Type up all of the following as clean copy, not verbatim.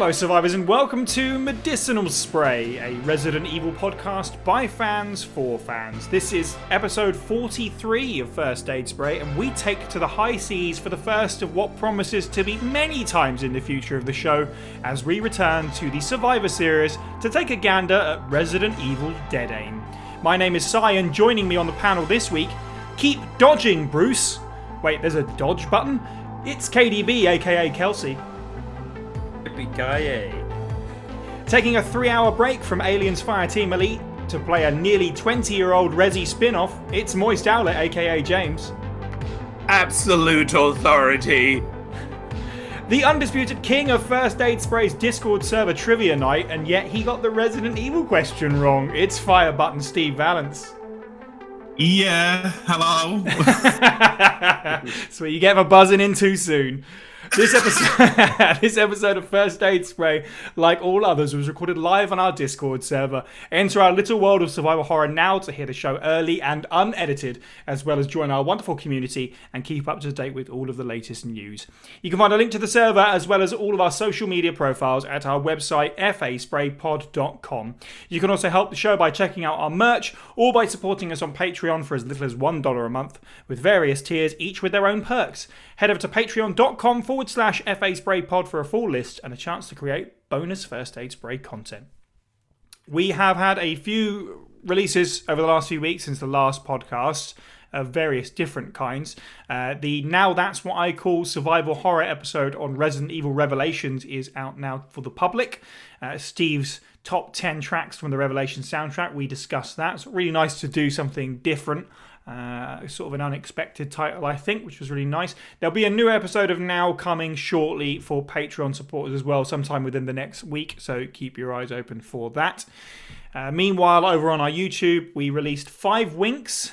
Hello survivors and welcome to Medicinal Spray, a Resident Evil podcast by fans for fans. This is episode 43 of First Aid Spray, and we take to the high seas for the first of what promises to be many times in the future of the show as we return to the Survivor series to take a gander at Resident Evil Dead Aim. My name is Cy, and joining me on the panel this week, keep dodging Bruce. Wait, there's a dodge button? It's KDB, aka Kelsey. Taking a 3-hour break from Aliens Fireteam Elite to play a nearly 20-year-old Resi spin-off, it's Moist Owlet, aka James. Absolute authority. The undisputed king of First Aid Spray's Discord server trivia night, and yet he got the Resident Evil question wrong. It's Fire Button Steve Valance. Yeah, hello. Sweet, you get my buzzing in too soon. This episode of First Aid Spray, like all others, was recorded live on our Discord server. Enter our little world of survival horror now to hear the show early and unedited, as well as join our wonderful community and keep up to date with all of the latest news. You can find a link to the server, as well as all of our social media profiles, at our website, faspraypod.com. You can also help the show by checking out our merch, or by supporting us on Patreon for as little as $1 a month, with various tiers, each with their own perks. Head over to patreon.com/FASprayPod for a full list and a chance to create bonus First Aid Spray content. We have had a few releases over the last few weeks since the last podcast of various different kinds. The Now That's What I Call Survival Horror episode on Resident Evil Revelations is out now for the public. Steve's top 10 tracks from the Revelations soundtrack, we discussed that. It's really nice to do something different. Sort of an unexpected title, I think, which was really nice. There'll be a new episode of Now coming shortly for Patreon supporters as well, sometime within the next week, so keep your eyes open for that. Meanwhile, over on our YouTube, we released 5 winks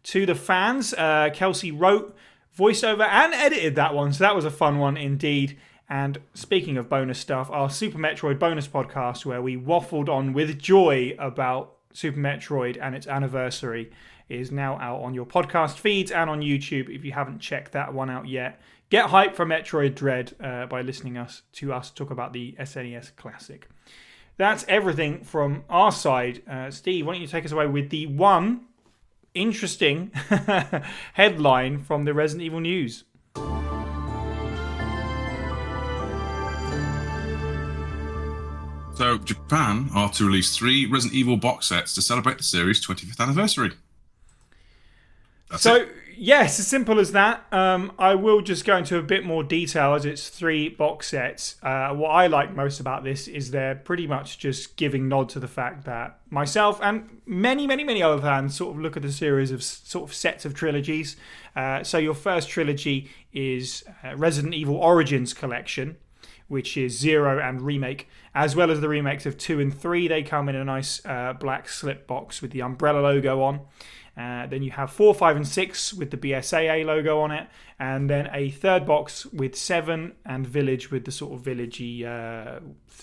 to the fans. Kelsey wrote, voiced over, and edited that one, so that was a fun one indeed. And speaking of bonus stuff, our Super Metroid bonus podcast, where we waffled on with joy about Super Metroid and its anniversary, is now out on your podcast feeds and on YouTube if you haven't checked that one out yet. Get hyped for Metroid Dread by listening to us talk about the SNES Classic. That's everything from our side. Steve, why don't you take us away with the one interesting headline from the Resident Evil news? So, Japan are to release 3 Resident Evil box sets to celebrate the series' 25th anniversary. Yes, as simple as that. I will just go into a bit more detail as it's 3 box sets. What I like most about this is they're pretty much just giving nod to the fact that myself and many, many, many other fans sort of look at a series of sort of sets of trilogies. So your first trilogy is Resident Evil Origins Collection, which is 0 and Remake, as well as the remakes of 2 and 3. They come in a nice black slip box with the Umbrella logo on. Then you have 4, 5, and 6 with the BSAA logo on it, and then a third box with 7 and Village with the sort of villagey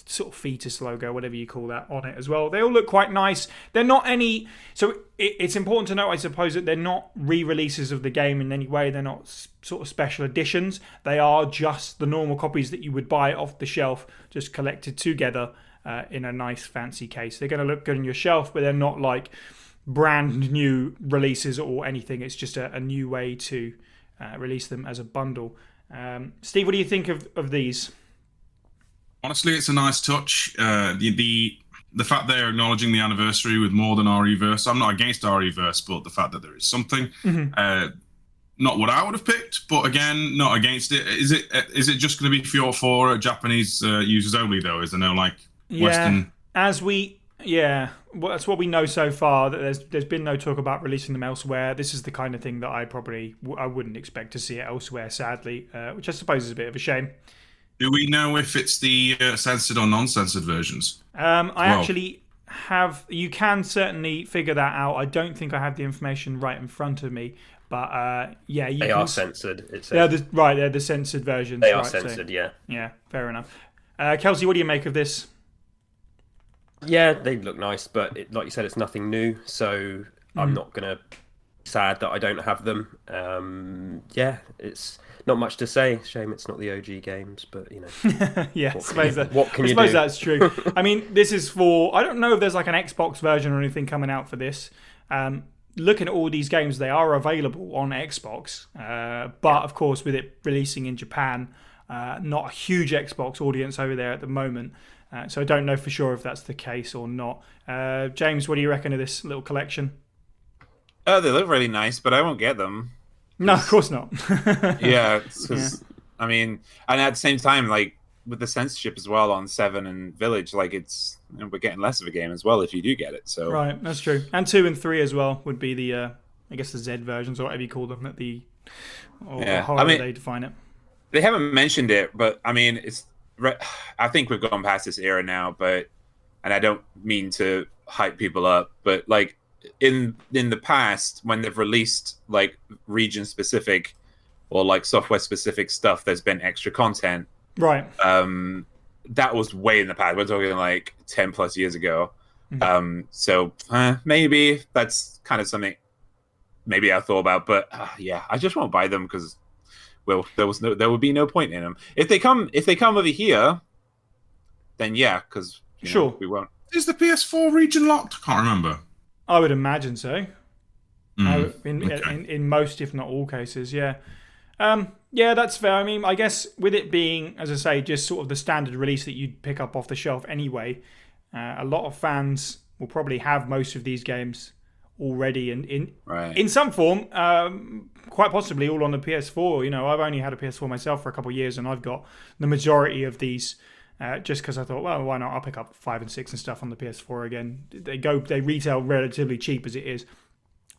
sort of fetus logo, whatever you call that, on it as well. They all look quite nice. They're not any... So it's important to note, I suppose, that they're not re-releases of the game in any way. They're not sort of special editions. They are just the normal copies that you would buy off the shelf, just collected together in a nice fancy case. They're going to look good on your shelf, but they're not like brand new releases or anything. It's just a new way to release them as a bundle. Steve, what do you think of these? Honestly, it's a nice touch. The fact they're acknowledging the anniversary with more than RE-verse. I'm not against RE-verse, but the fact that there is something. Mm-hmm. Not what I would have picked, but again, not against it. Is it just going to be for Japanese users only, though? Is there no Western? Well, that's what we know so far. That there's been no talk about releasing them elsewhere. This is the kind of thing that I wouldn't expect to see it elsewhere, sadly, which I suppose is a bit of a shame. Do we know if it's the censored or non-censored versions? Actually have. You can certainly figure that out. I don't think I have the information right in front of me, but they are censored. They're the censored versions. They are censored. Yeah. Yeah, fair enough. Kelsey, what do you make of this? Yeah, they look nice, but like you said, it's nothing new. So I'm not gonna sad that I don't have them. Yeah, it's not much to say. Shame it's not the OG games, but you know. Yeah, what can you do? I suppose that's true. I mean, this is for, I don't know if there's like an Xbox version or anything coming out for this. Looking at all these games, they are available on Xbox, but of course with it releasing in Japan, not a huge Xbox audience over there at the moment. So I don't know for sure if that's the case or not. James, what do you reckon of this little collection? They look really nice, but I won't get them. No, of course not. Yeah, because I mean, and at the same time, like with the censorship as well on 7 and Village, like it's we're getting less of a game as well if you do get it. So right, that's true. And 2 and 3 as well would be the I guess the Z versions or whatever you call them at however they define it. They haven't mentioned it, but I mean, I think we've gone past this era now. But and I don't mean to hype people up, but like in the past when they've released like region specific or like software specific stuff, there's been extra content. Right. That was way in the past. We're talking like 10 plus years ago. So maybe that's kind of something maybe I thought about, but yeah, I just won't buy them because there would be no point in them. If they come over here, then yeah, because sure we won't. Is the PS4 region locked? I can't remember. I would imagine so. Okay. In most, if not all cases, yeah. Yeah, that's fair. I mean, I guess with it being, as I say, just sort of the standard release that you'd pick up off the shelf anyway, a lot of fans will probably have most of these games already in some form, quite possibly all on the PS4. You know, I've only had a PS4 myself for a couple of years, and I've got the majority of these just because I thought, well, why not? I'll pick up 5 and 6 and stuff on the PS4 again. They retail relatively cheap as it is.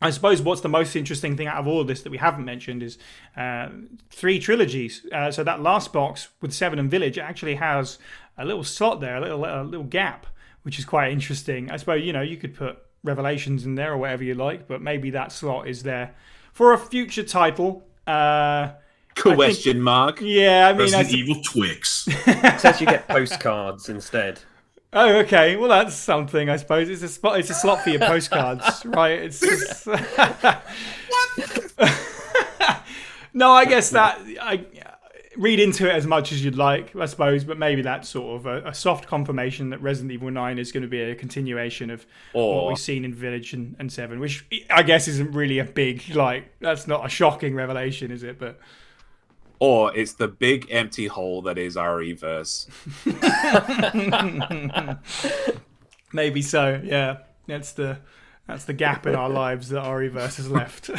I suppose what's the most interesting thing out of all of this that we haven't mentioned is 3 trilogies. So that last box with 7 and Village actually has a little slot there, a little gap, which is quite interesting. I suppose, you could put Revelations in there or whatever you like, but maybe that slot is there for a future title. Question mark. Yeah, I mean... Resident Evil Twix. It says you get postcards instead. Oh, okay. Well, that's something, I suppose. It's a slot for your postcards, right? It's just... No, I guess that... read into it as much as you'd like, I suppose, but maybe that's sort of a soft confirmation that Resident Evil 9 is going to be a continuation of what we've seen in Village and 7, which I guess isn't really a big, that's not a shocking revelation, is it? But... Or it's the big empty hole that is RE-verse. Maybe so, yeah. That's the gap in our lives that RE-verse has left.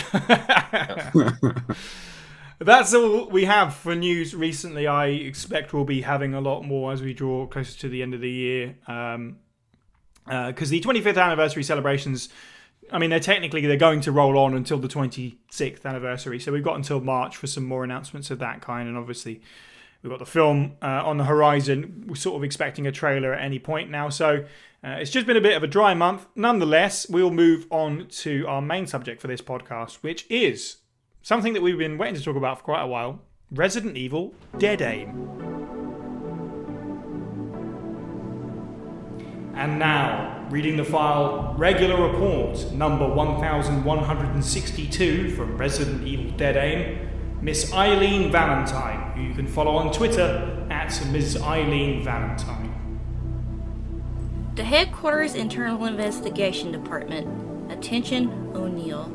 That's all we have for news recently. I expect we'll be having a lot more as we draw closer to the end of the year. Because the 25th anniversary celebrations, I mean, they're going to roll on until the 26th anniversary. So we've got until March for some more announcements of that kind. And obviously, we've got the film on the horizon. We're sort of expecting a trailer at any point now. So it's just been a bit of a dry month. Nonetheless, we'll move on to our main subject for this podcast, which is something that we've been waiting to talk about for quite a while. Resident Evil Dead Aim. And now, reading the file, regular report number 1162 from Resident Evil Dead Aim, Miss Eileen Valentine, who you can follow on Twitter at Ms. Eileen Valentine. The Headquarters Internal Investigation Department. Attention, O'Neill.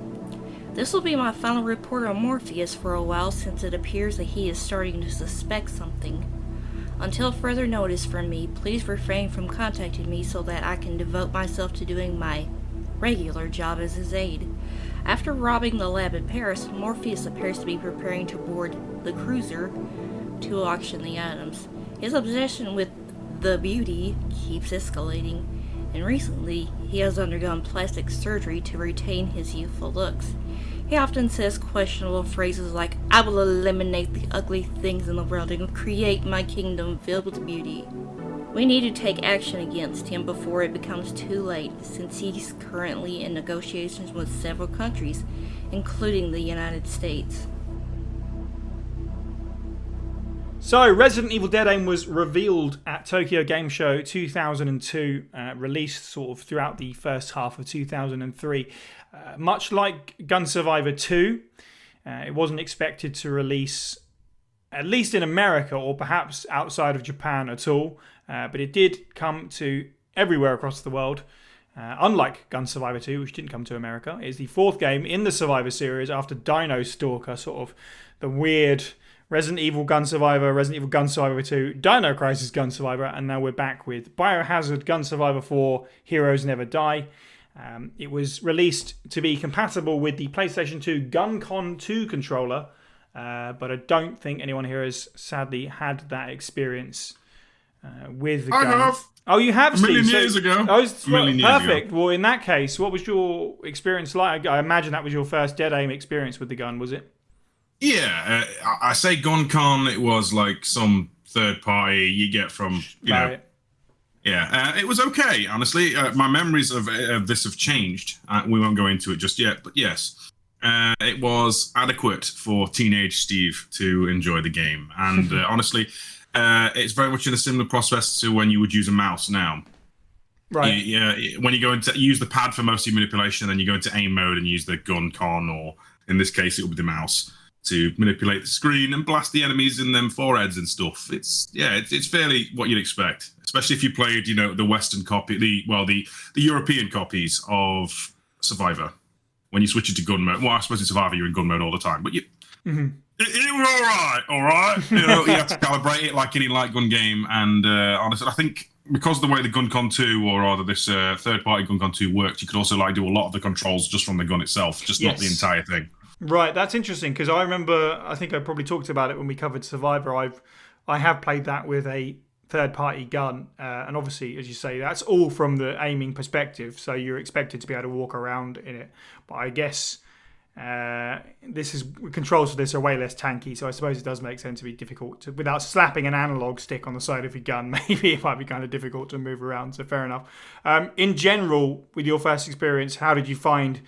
This will be my final report on Morpheus for a while, since it appears that he is starting to suspect something. Until further notice from me, please refrain from contacting me so that I can devote myself to doing my regular job as his aide. After robbing the lab in Paris, Morpheus appears to be preparing to board the cruiser to auction the items. His obsession with the beauty keeps escalating, and recently he has undergone plastic surgery to retain his youthful looks. He often says questionable phrases like, "I will eliminate the ugly things in the world and create my kingdom filled with beauty." We need to take action against him before it becomes too late, since he's currently in negotiations with several countries, including the United States. So, Resident Evil Dead Aim was revealed at Tokyo Game Show 2002, released sort of throughout the first half of 2003. Much like Gun Survivor 2, it wasn't expected to release, at least in America or perhaps outside of Japan at all, but it did come to everywhere across the world. Unlike Gun Survivor 2, which didn't come to America, it's the fourth game in the Survivor series after Dino Stalker, sort of the weird Resident Evil Gun Survivor, Resident Evil Gun Survivor 2, Dino Crisis Gun Survivor, and now we're back with Biohazard Gun Survivor 4, Heroes Never Die. It was released to be compatible with the PlayStation 2 GunCon 2 controller, but I don't think anyone here has sadly had that experience with the gun. I have. Oh, you have, A million Steve. years ago. Oh, A million years perfect. ago. Well, in that case, what was your experience like? I imagine that was your first Dead Aim experience with the gun, was it? Yeah, I say GunCon. It was like some third party you get from, you know. Yeah, it was okay, honestly. My memories of this have changed. We won't go into it just yet, but yes. It was adequate for teenage Steve to enjoy the game. And honestly, it's very much in a similar process to when you would use a mouse now. Right. Yeah, when you go into use the pad for most of your manipulation, then you go into aim mode and use the GunCon, or in this case, it will be the mouse, to manipulate the screen and blast the enemies in them foreheads and stuff. It's fairly what you'd expect, especially if you played, you know, the Western copy, the European copies of Survivor. When you switch it to gun mode, well, I suppose in Survivor you're in gun mode all the time, but it was all right. You know, you have to calibrate it like any light gun game, and honestly, I think because of the way the GunCon 2, or rather this third-party GunCon 2 worked, you could also like do a lot of the controls just from the gun itself, just not the entire thing. Right, that's interesting, because I remember, I think I probably talked about it when we covered Survivor. I have played that with a third-party gun, and obviously, as you say, that's all from the aiming perspective, so you're expected to be able to walk around in it. But I guess controls for this are way less tanky, so I suppose it does make sense to be difficult to, without slapping an analog stick on the side of your gun. Maybe it might be kind of difficult to move around. So fair enough. In general, with your first experience, how did you find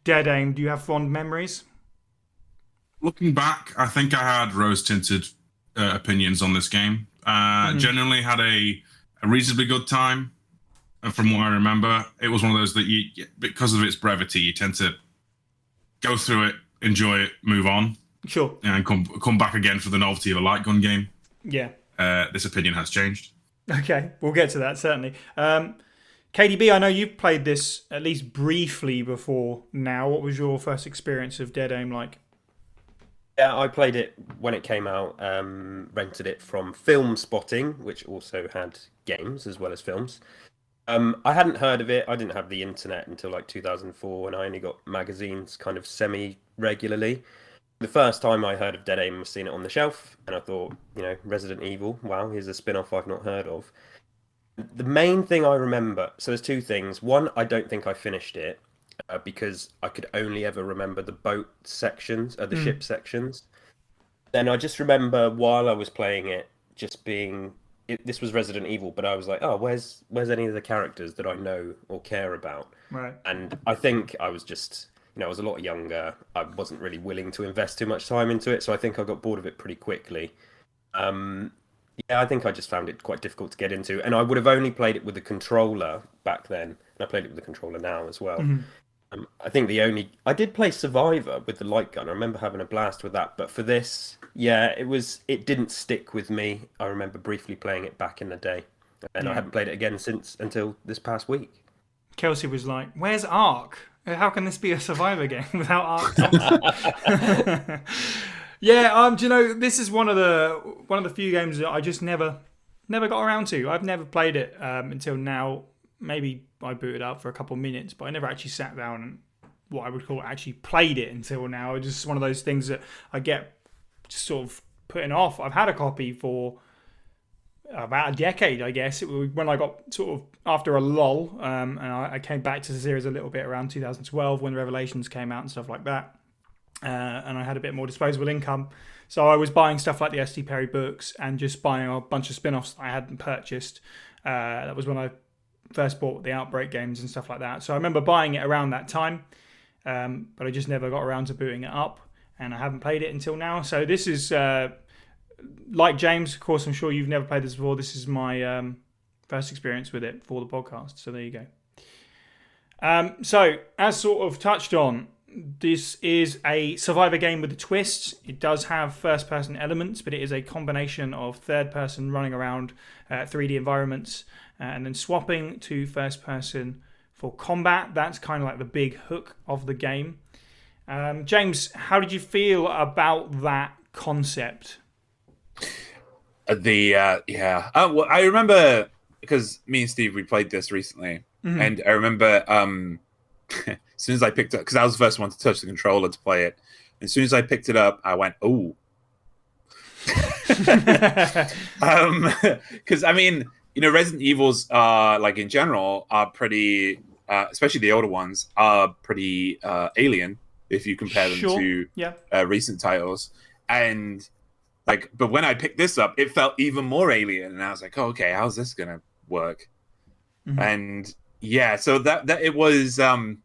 Dead Aim? Do you have fond memories? Looking back, I think I had rose-tinted opinions on this game. Generally had a reasonably good time. And from what I remember, it was one of those that because of its brevity, you tend to go through it, enjoy it, move on. Sure. And come back again for the novelty of a light gun game. Yeah. This opinion has changed. Okay, we'll get to that, certainly. KDB, I know you've played this at least briefly before now. What was your first experience of Dead Aim like? Yeah, I played it when it came out, rented it from Film Spotting, which also had games as well as films. I hadn't heard of it. I didn't have the internet until like 2004, and I only got magazines kind of semi-regularly. The first time I heard of Dead Aim was seeing it on the shelf, and I thought, you know, Resident Evil, wow, here's a spin-off I've not heard of. The main thing I remember, so there's two things. One, I don't think I finished it, because I could only ever remember the boat sections, the ship sections. Then I just remember while I was playing it, just being... this was Resident Evil, but I was like, oh, where's any of the characters that I know or care about? Right. And I think I was just... You know, I was a lot younger. I wasn't really willing to invest too much time into it, so I think I got bored of it pretty quickly. Yeah, I think I just found it quite difficult to get into, and I would have only played it with a controller back then, and I played it with a controller now as well. I think I did play Survivor with the light gun. I remember having a blast with that, but for this, yeah, it didn't stick with me. I remember briefly playing it back in the day, and I haven't played it again until this past week. Kelsey was like, "Where's Ark? How can this be a Survivor game without Ark?" Yeah, do you know, this is one of the few games that I just never got around to. I've never played it until now. Maybe I booted up for a couple of minutes, but I never actually sat down and what I would call actually played it until now. It's just one of those things that I get just sort of putting off. I've had a copy for about a decade, I guess. It was when I got sort of after a lull, and I came back to the series a little bit around 2012 when the Revelations came out and stuff like that. And I had a bit more disposable income, so I was buying stuff like the S.T. Perry books and just buying a bunch of spin-offs I hadn't purchased. That was when I first bought the Outbreak games and stuff like that. So I remember buying it around that time, but I just never got around to booting it up, and I haven't played it until now. So this is like James, of course, I'm sure you've never played this before. This is my first experience with it for the podcast. So there you go. So as sort of touched on, this is a survivor game with a twist. It does have first-person elements, but it is a combination of third-person running around 3D environments and then swapping to first-person for combat. That's kind of like the big hook of the game. James, how did you feel about that concept? Well, I remember because me and Steve we played this recently, and I remember as soon as I picked it, because I was the first one to touch the controller to play it. As soon as I picked it up, I went, "Oh," because I mean, Resident Evils are like in general are pretty, especially the older ones, are pretty alien if you compare them to recent titles, and like, but when I picked this up, it felt even more alien, and I was like, "Oh, okay, how's this gonna work?" And yeah, so that it was an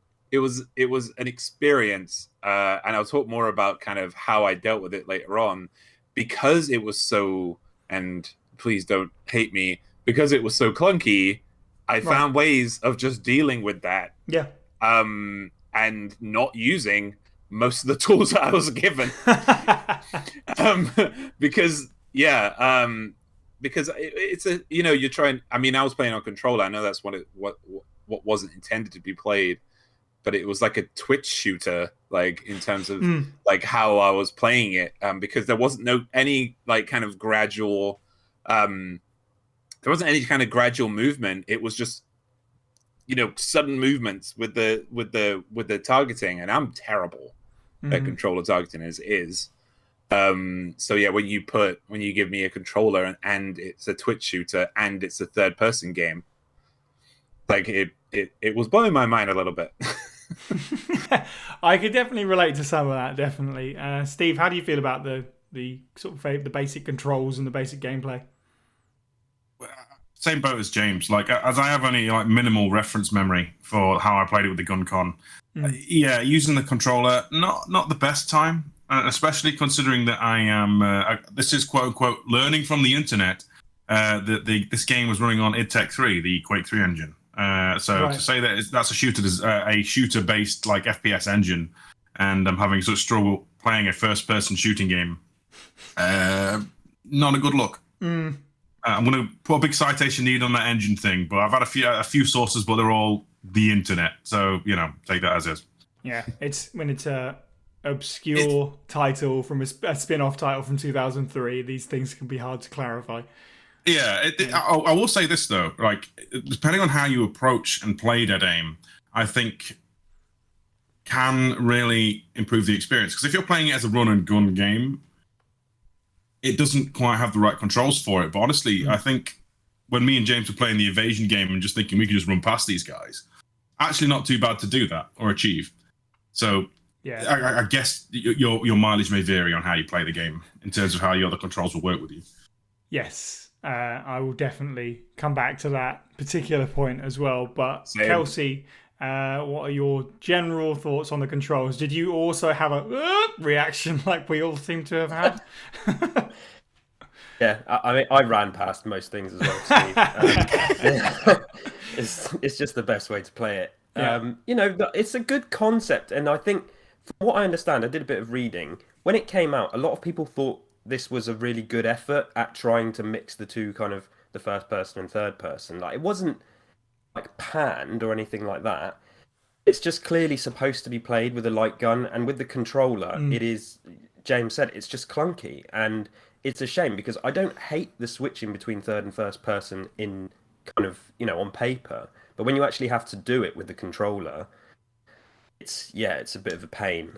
experience, and I'll talk more about kind of how I dealt with it later on, because it was so, and please don't hate me, because it was so clunky. I found ways of just dealing with that, and not using most of the tools that I was given, because it's a you're trying. I mean, I was playing on controller. I know that's what wasn't intended to be played, but it was like a Twitch shooter, like in terms of like how I was playing it, because there wasn't any like kind of gradual, there wasn't any kind of gradual movement. It was just sudden movements with the targeting, and I'm terrible at controller targeting as is. So yeah, when you give me a controller and it's a Twitch shooter and it's a third person game, like it was blowing my mind a little bit. I could definitely relate to some of that. Definitely, Steve, how do you feel about the sort of the basic controls and the basic gameplay? Same boat as James. Like, as I have only like minimal reference memory for how I played it with the gun con. Using the controller, not the best time. Especially considering that I am, this is quote unquote learning from the internet. That this game was running on id Tech 3, the Quake 3 engine. To say that that's a shooter based like FPS engine, and I'm having such struggle playing a first person shooting game, not a good look. I'm going to put a big citation need on that engine thing, but I've had a few sources, but they're all the internet, so take that as is. Yeah, it's when it's a obscure title from a spin-off title from 2003, these things can be hard to clarify. I will say this though, like depending on how you approach and play Dead Aim, I think can really improve the experience, because if you're playing it as a run and gun game, it doesn't quite have the right controls for it. But honestly, I think when me and James were playing the evasion game and just thinking we could just run past these guys, actually not too bad to do that or achieve. So yeah, I guess your mileage may vary on how you play the game in terms of how your other controls will work with you. Yes, I will definitely come back to that particular point as well. But Same. Kelsey, what are your general thoughts on the controls? Did you also have a reaction like we all seem to have had? Yeah, I mean, I ran past most things as well, Steve. It's just the best way to play it. Yeah. It's a good concept, and I think, from what I understand, I did a bit of reading. When it came out, a lot of people thought this was a really good effort at trying to mix the two, kind of the first person and third person. Like, it wasn't like panned or anything like that. It's just clearly supposed to be played with a light gun, and with the controller, it is. James said it's just clunky, and it's a shame because I don't hate the switching between third and first person in kind of on paper, but when you actually have to do it with the controller, it's a bit of a pain.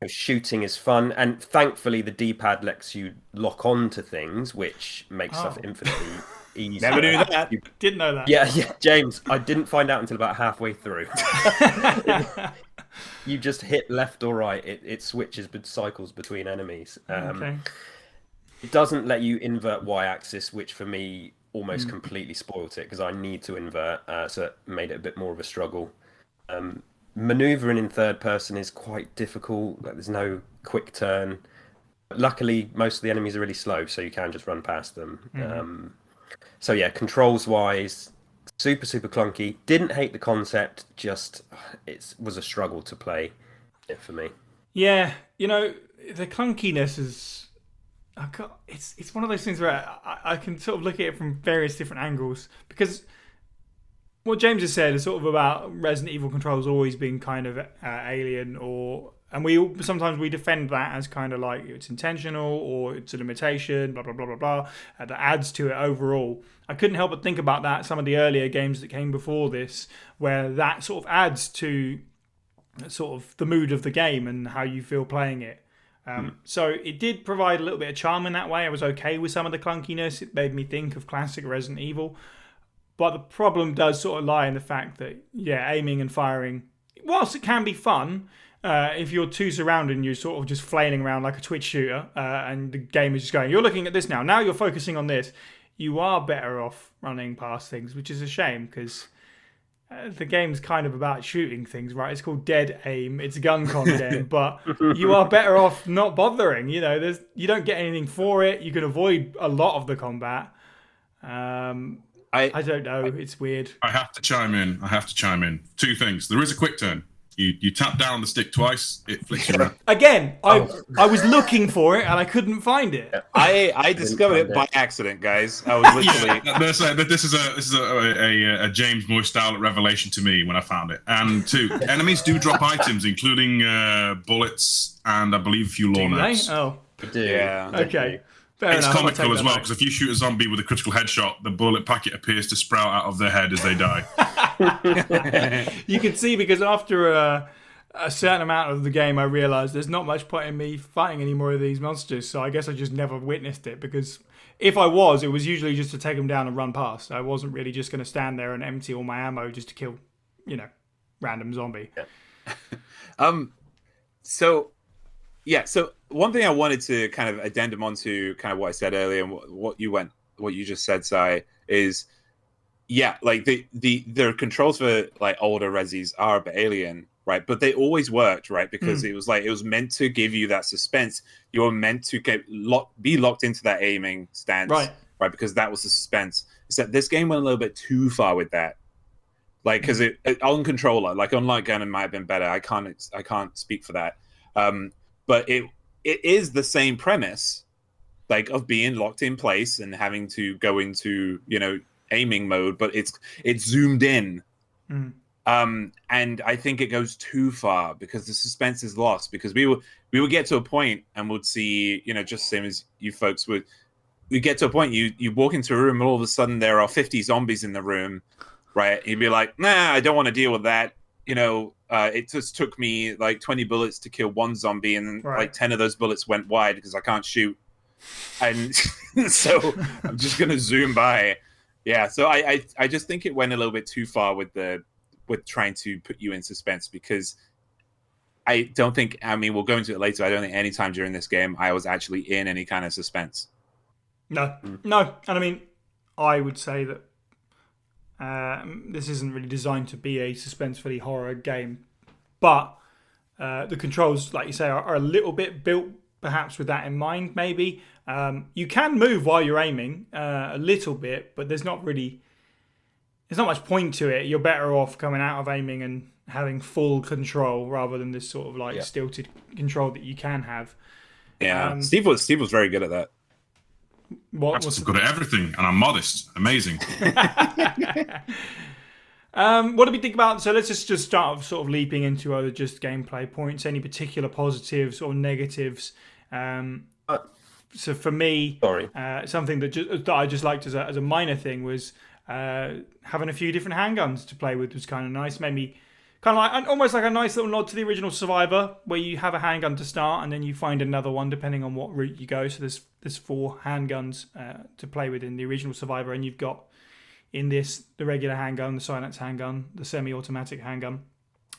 Shooting is fun, and thankfully the D-pad lets you lock on to things, which makes stuff infinitely easier. Never knew that. Didn't know that. Yeah, James, I didn't find out until about halfway through. You just hit left or right, it switches cycles between enemies. Okay. It doesn't let you invert y-axis, which for me almost completely spoilt it, because I need to invert, so it made it a bit more of a struggle. Maneuvering in third person is quite difficult. Like, there's no quick turn. Luckily, most of the enemies are really slow, so you can just run past them. Mm-hmm. So yeah, controls-wise, super, super clunky. Didn't hate the concept, just it was a struggle to play it for me. Yeah, the clunkiness is. It's one of those things where I can sort of look at it from various different angles, because what James has said is sort of about Resident Evil controls always being kind of alien, and sometimes we defend that as kind of like it's intentional or it's a limitation, blah blah blah blah blah, that adds to it overall. I couldn't help but think about that some of the earlier games that came before this, where that sort of adds to sort of the mood of the game and how you feel playing it. So it did provide a little bit of charm in that way. I was okay with some of the clunkiness. It made me think of classic Resident Evil. But the problem does sort of lie in the fact that, aiming and firing, whilst it can be fun, if you're too surrounded and you're sort of just flailing around like a Twitch shooter, and the game is just going, you're looking at this now you're focusing on this, you are better off running past things, which is a shame, because the game's kind of about shooting things, right? It's called Dead Aim. It's gun content, but you are better off not bothering. You don't get anything for it. You can avoid a lot of the combat. I don't know. It's weird. I have to chime in. Two things. There is a quick turn. You tap down on the stick twice, it flicks you around. Again, I was looking for it and I couldn't find it. I discovered it by accident, guys. I was literally. This is a James Moore style revelation to me when I found it. And two, enemies do drop items, including bullets and I believe a few lawn knives. Oh, Yeah. Okay. Fair It's enough, I'll comical take as that well, back. because if you shoot a zombie with a critical headshot, the bullet packet appears to sprout out of their head as they die. You can see, because after a certain amount of the game, I realised there's not much point in me fighting any more of these monsters. So I guess I just never witnessed it, because if I was, it was usually just to take them down and run past. I wasn't really just going to stand there and empty all my ammo just to kill, random zombie. So one thing I wanted to kind of addendum onto kind of what I said earlier and what you just said, Sai, is like the controls for like older Resis are a bit alien, right? But they always worked, right? Because it was meant to give you that suspense. You were meant to be locked into that aiming stance, right? Because that was the suspense. Except this game went a little bit too far with that. Like, because it on controller, like on light gun, it might have been better. I can't speak for that. But it is the same premise, like of being locked in place and having to go into aiming mode, but it's zoomed in. And I think it goes too far because the suspense is lost. Because we would get to a point and would see, just the same as you folks would. We get to a point you walk into a room and all of a sudden there are 50 zombies in the room, right? You'd be like, nah, I don't want to deal with that. It just took me like 20 bullets to kill one zombie, and like 10 of those bullets went wide because I can't shoot. And so I'm just going to zoom by. Yeah, so I just think it went a little bit too far with trying to put you in suspense, because I don't think, we'll go into it later, I don't think any time during this game I was actually in any kind of suspense. No. And I would say that this isn't really designed to be a suspensefully horror game, but the controls, like you say, are a little bit built perhaps with that in mind. Maybe you can move while you're aiming a little bit, but there's not much point to it. You're better off coming out of aiming and having full control rather than this sort of stilted control that you can have. Yeah, Steve was very good at that. I'm good at everything, and I'm modest. Amazing. What do we think about? So let's just start off sort of leaping into other just gameplay points. Any particular positives or negatives? So for me, something that I just liked as a minor thing was having a few different handguns to play with was kind of nice. Made me kind of like almost like a nice little nod to the original Survivor, where you have a handgun to start and then you find another one depending on what route you go. So there's 4 handguns to play with in the original Survivor, and you've got in this the regular handgun, the silence handgun, the semi-automatic handgun.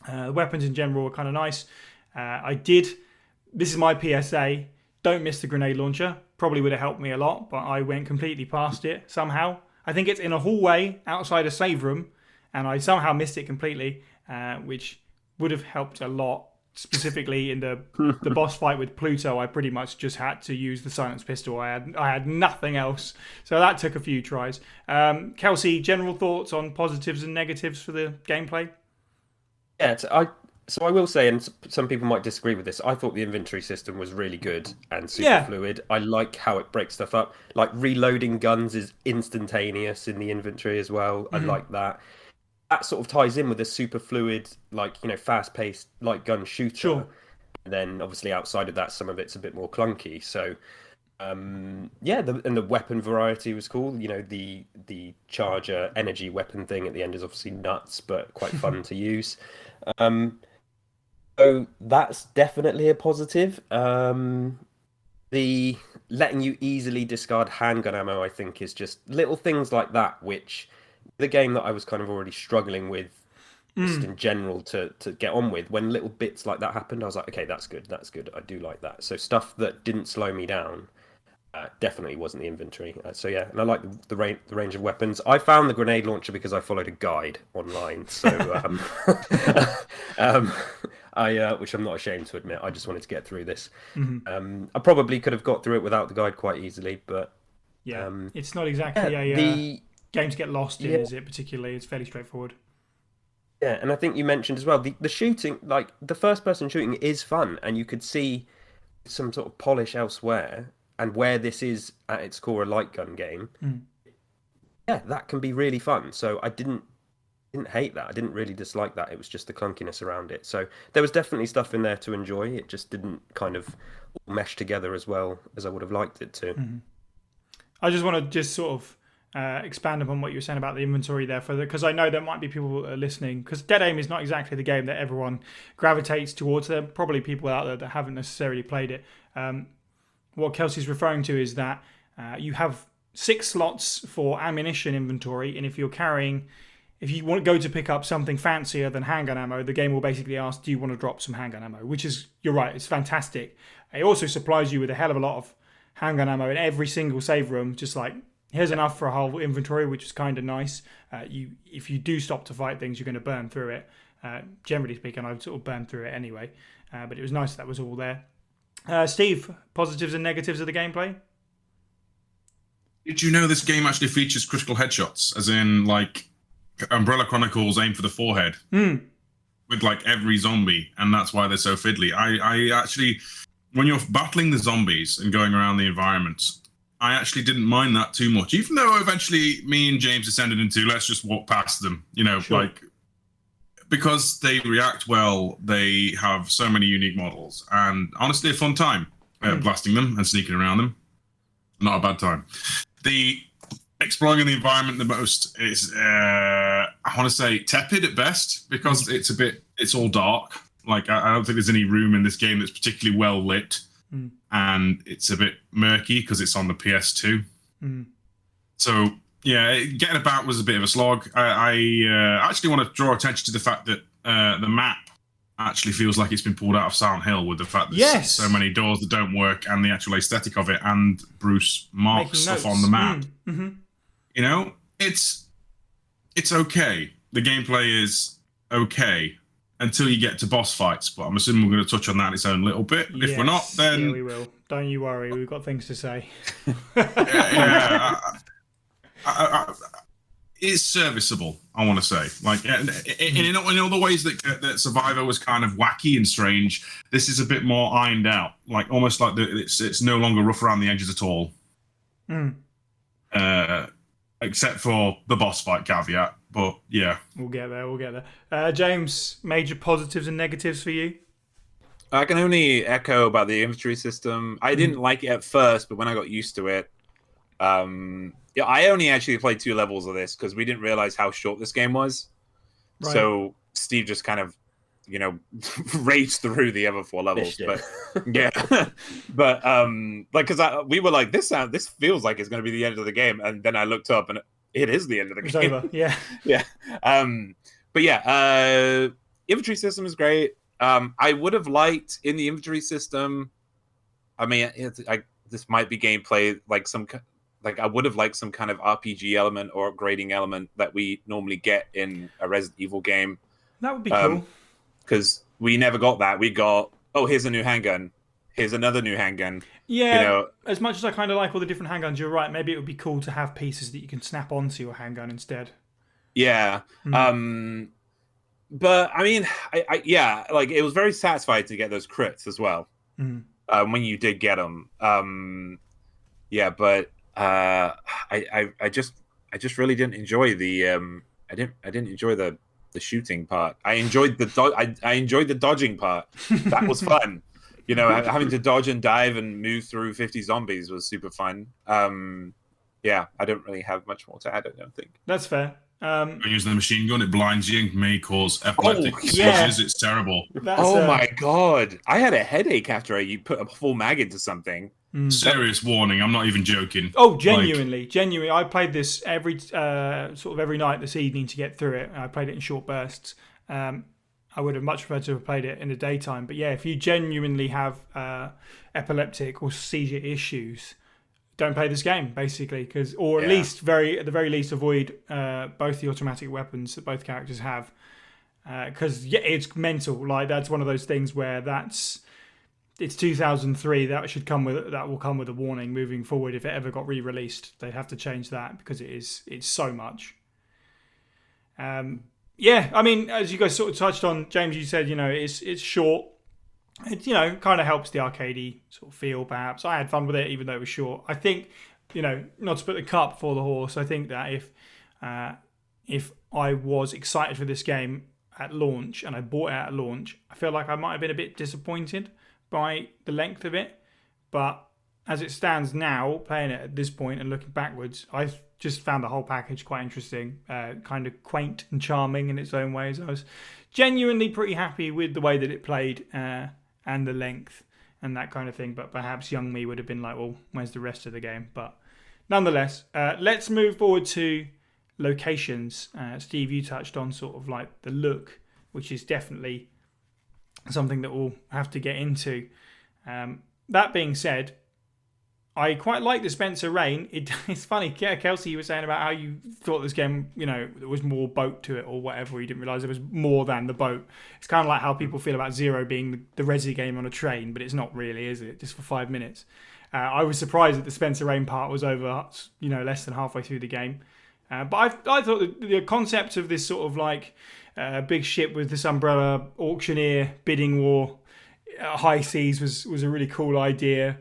The weapons in general are kind of nice. This is my PSA, don't miss the grenade launcher. Probably would have helped me a lot, but I went completely past it somehow. I think it's in a hallway outside a save room, and I somehow missed it completely, which would have helped a lot specifically in the boss fight with Pluto, I pretty much just had to use the silenced pistol. I had nothing else, so that took a few tries. Kelsey, general thoughts on positives and negatives for the gameplay? Yeah, so I will say, and some people might disagree with this, I thought the inventory system was really good and super fluid. I like how it breaks stuff up. Like reloading guns is instantaneous in the inventory as well. I like that. That sort of ties in with a super fluid, like, fast-paced light gun shooter. Sure. And then obviously outside of that, some of it's a bit more clunky. So, and the weapon variety was cool. The charger energy weapon thing at the end is obviously nuts, but quite fun to use. So that's definitely a positive. The letting you easily discard handgun ammo, I think, is just little things like that, which the game that I was kind of already struggling with just in general to get on with. When little bits like that happened, I was like, okay, that's good. I do like that. So stuff that didn't slow me down definitely wasn't the inventory. And I like the range of weapons. I found the grenade launcher because I followed a guide online. So which I'm not ashamed to admit. I just wanted to get through this. I probably could have got through it without the guide quite easily, but it's not exactly a game to get lost in, is it? Particularly, it's fairly straightforward. Yeah, and I think you mentioned as well the shooting, like the first-person shooting, is fun, and you could see some sort of polish elsewhere. And where this is at its core a light gun game, that can be really fun. So I didn't hate that. I didn't really dislike that. It was just the clunkiness around it. So there was definitely stuff in there to enjoy. It just didn't kind of mesh together as well as I would have liked it to. I just want to sort of expand upon what you were saying about the inventory there, because I know there might be people listening, because Dead Aim is not exactly the game that everyone gravitates towards. There are probably people out there that haven't necessarily played it. What Kelsey's referring to is that you have 6 slots for ammunition inventory, and if you want to go to pick up something fancier than handgun ammo, the game will basically ask, do you want to drop some handgun ammo? Which is, you're right, it's fantastic. It also supplies you with a hell of a lot of handgun ammo in every single save room, just like, here's enough for a whole inventory, which is kind of nice. If you do stop to fight things, you're going to burn through it. Generally speaking, I've sort of burned through it anyway, but it was nice that was all there. Steve, positives and negatives of the gameplay? Did you know this game actually features critical headshots, as in like Umbrella Chronicles Aim for the Forehead with like every zombie, and that's why they're so fiddly. I actually, when you're battling the zombies and going around the environment, I actually didn't mind that too much, even though eventually me and James descended into let's just walk past them, like, because they react well, they have so many unique models, and honestly a fun time blasting them and sneaking around them. Not a bad time. The exploring the environment the most is I want to say tepid at best, because it's all dark. Like I don't think there's any room in this game that's particularly well lit, and it's a bit murky because it's on the PS2. So yeah, getting about was a bit of a slog. I actually want to draw attention to the fact that the map actually feels like it's been pulled out of Silent Hill, with the fact that there's so many doors that don't work, and the actual aesthetic of it, and Bruce marks stuff on the map. It's okay. The gameplay is okay until you get to boss fights, but I'm assuming we're going to touch on that in its own little bit. If we're not, then yeah, we will. Don't you worry, we've got things to say. It's serviceable, I want to say. Like in all the ways that Survivor was kind of wacky and strange, this is a bit more ironed out. Like almost like it's no longer rough around the edges at all. Except for the boss fight caveat. But yeah, we'll get there. James, major positives and negatives for you? I can only echo about the inventory system. I didn't like it at first, but when I got used to it, I only actually played 2 levels of this because we didn't realize how short this game was. Right. So Steve just kind of, raged through the other 4 levels. But yeah, but because we were like, this feels like it's going to be the end of the game, and then I looked up and it is the end of the game. Over. Yeah, yeah. But yeah, inventory system is great. I would have liked in the inventory system. I mean, this might be gameplay I would have liked some kind of RPG element or upgrading element that we normally get in a Resident Evil game. That would be cool. Because we never got that. We got, oh, here's a new handgun. Here's another new handgun. Yeah, You know, as much as I kind of like all the different handguns, you're right. Maybe it would be cool to have pieces that you can snap onto your handgun instead. yeah. But I mean, yeah, like it was very satisfying to get those crits as well. When you did get them. Yeah, but I just really didn't enjoy the I didn't enjoy the shooting part. I enjoyed I enjoyed the dodging part. That was fun. You know, having to dodge and dive and move through 50 zombies was super fun. Yeah, I don't really have much more to add, I don't think. That's fair. Using the machine gun, it blinds you and may cause epileptic seizures. It's terrible. My god, I had a headache after you put a full mag into something. Serious warning, I'm not even joking. Oh, genuinely. I played this every night this evening to get through it. I played it in short bursts. I would have much preferred to have played it in the daytime. But yeah, if you genuinely have epileptic or seizure issues, don't play this game, basically, at the very least, avoid both the automatic weapons that both characters have, because it's mental. Like, that's one of those things where it's 2003. That will come with a warning moving forward. If it ever got re-released, they'd have to change that because it's so much. Yeah, I mean, as you guys sort of touched on, James, you said, it's short. It, kind of helps the arcadey sort of feel, perhaps. I had fun with it, even though it was short. I think, not to put the cart before the horse, I think that if I was excited for this game at launch and I bought it at launch, I feel like I might have been a bit disappointed by the length of it. But as it stands now, playing it at this point and looking backwards, I've just found the whole package quite interesting, kind of quaint and charming in its own ways. I was genuinely pretty happy with the way that it played, and the length and that kind of thing. But perhaps young me would have been like, well, where's the rest of the game? But nonetheless, let's move forward to locations. Steve, you touched on sort of like the look, which is definitely something that we'll have to get into. That being said, I quite like the Spencer Rain. It's funny, Kelsey, you were saying about how you thought this game, there was more boat to it or whatever. You didn't realise there was more than the boat. It's kind of like how people feel about Zero being the Resi game on a train, but it's not really, is it? Just for 5 minutes. I was surprised that the Spencer Rain part was over, less than halfway through the game. But I thought the concept of this sort of like big ship with this umbrella auctioneer bidding war, high seas was a really cool idea.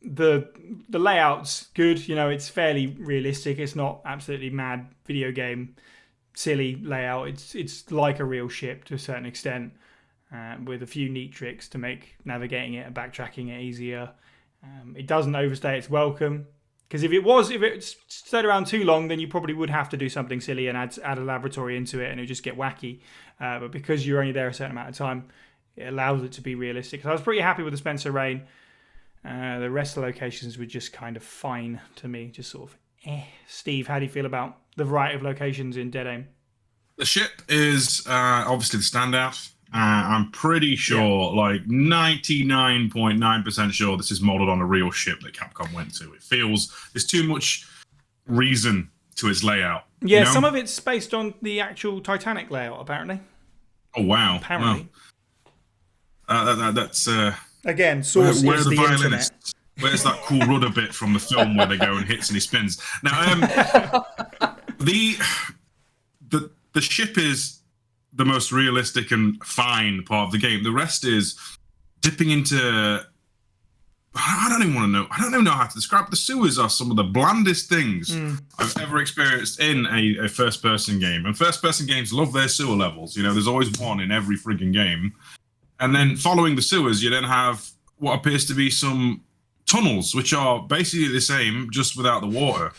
The layout's good, it's fairly realistic. It's not absolutely mad video game silly layout. It's like a real ship to a certain extent, with a few neat tricks to make navigating it and backtracking it easier. It doesn't overstay its welcome, because if it stayed around too long, then you probably would have to do something silly and add a laboratory into it, and it would just get wacky. But because you're only there a certain amount of time, it allows it to be realistic. So I was pretty happy with the Spencer Rain. The rest of the locations were just kind of fine to me, just sort of Steve, how do you feel about the variety of locations in Dead Aim? The ship is obviously the standout. I'm pretty sure, like 99.9% sure this is modeled on a real ship that Capcom went to. It feels there's too much reason to its layout. Yeah, some of it's based on the actual Titanic layout, apparently. Oh, wow. Apparently. Wow. That's... Again, source where is the internet. Where's that cool rudder bit from the film where they go and hits and he spins? Now, the ship is the most realistic and fine part of the game. The rest is dipping into... I don't even want to know. I don't even know how to describe it. The sewers are some of the blandest things I've ever experienced in a first-person game. And first-person games love their sewer levels. There's always one in every frigging game. And then following the sewers, you then have what appears to be some tunnels, which are basically the same, just without the water.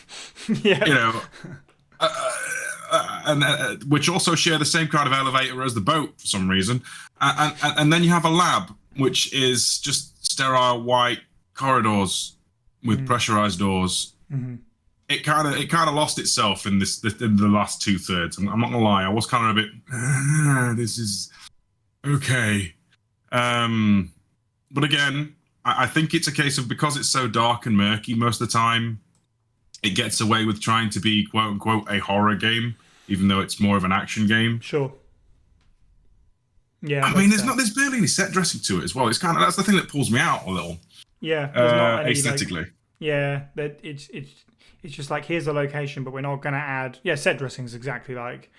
Yeah. And which also share the same kind of elevator as the boat for some reason. And then you have a lab, which is just sterile white corridors with pressurized doors. Mm-hmm. It kind of lost itself in the last 2/3. I'm not gonna lie, I was kind of a bit. This is okay. But again, I think it's a case of, because it's so dark and murky most of the time, it gets away with trying to be quote unquote a horror game, even though it's more of an action game. Sure. Yeah, I mean, there's barely any set dressing to it as well. It's kind of that's the thing that pulls me out a little. Yeah, there's not any aesthetically. That it's just like here's a location, but we're not going to add. Yeah, set dressing is exactly like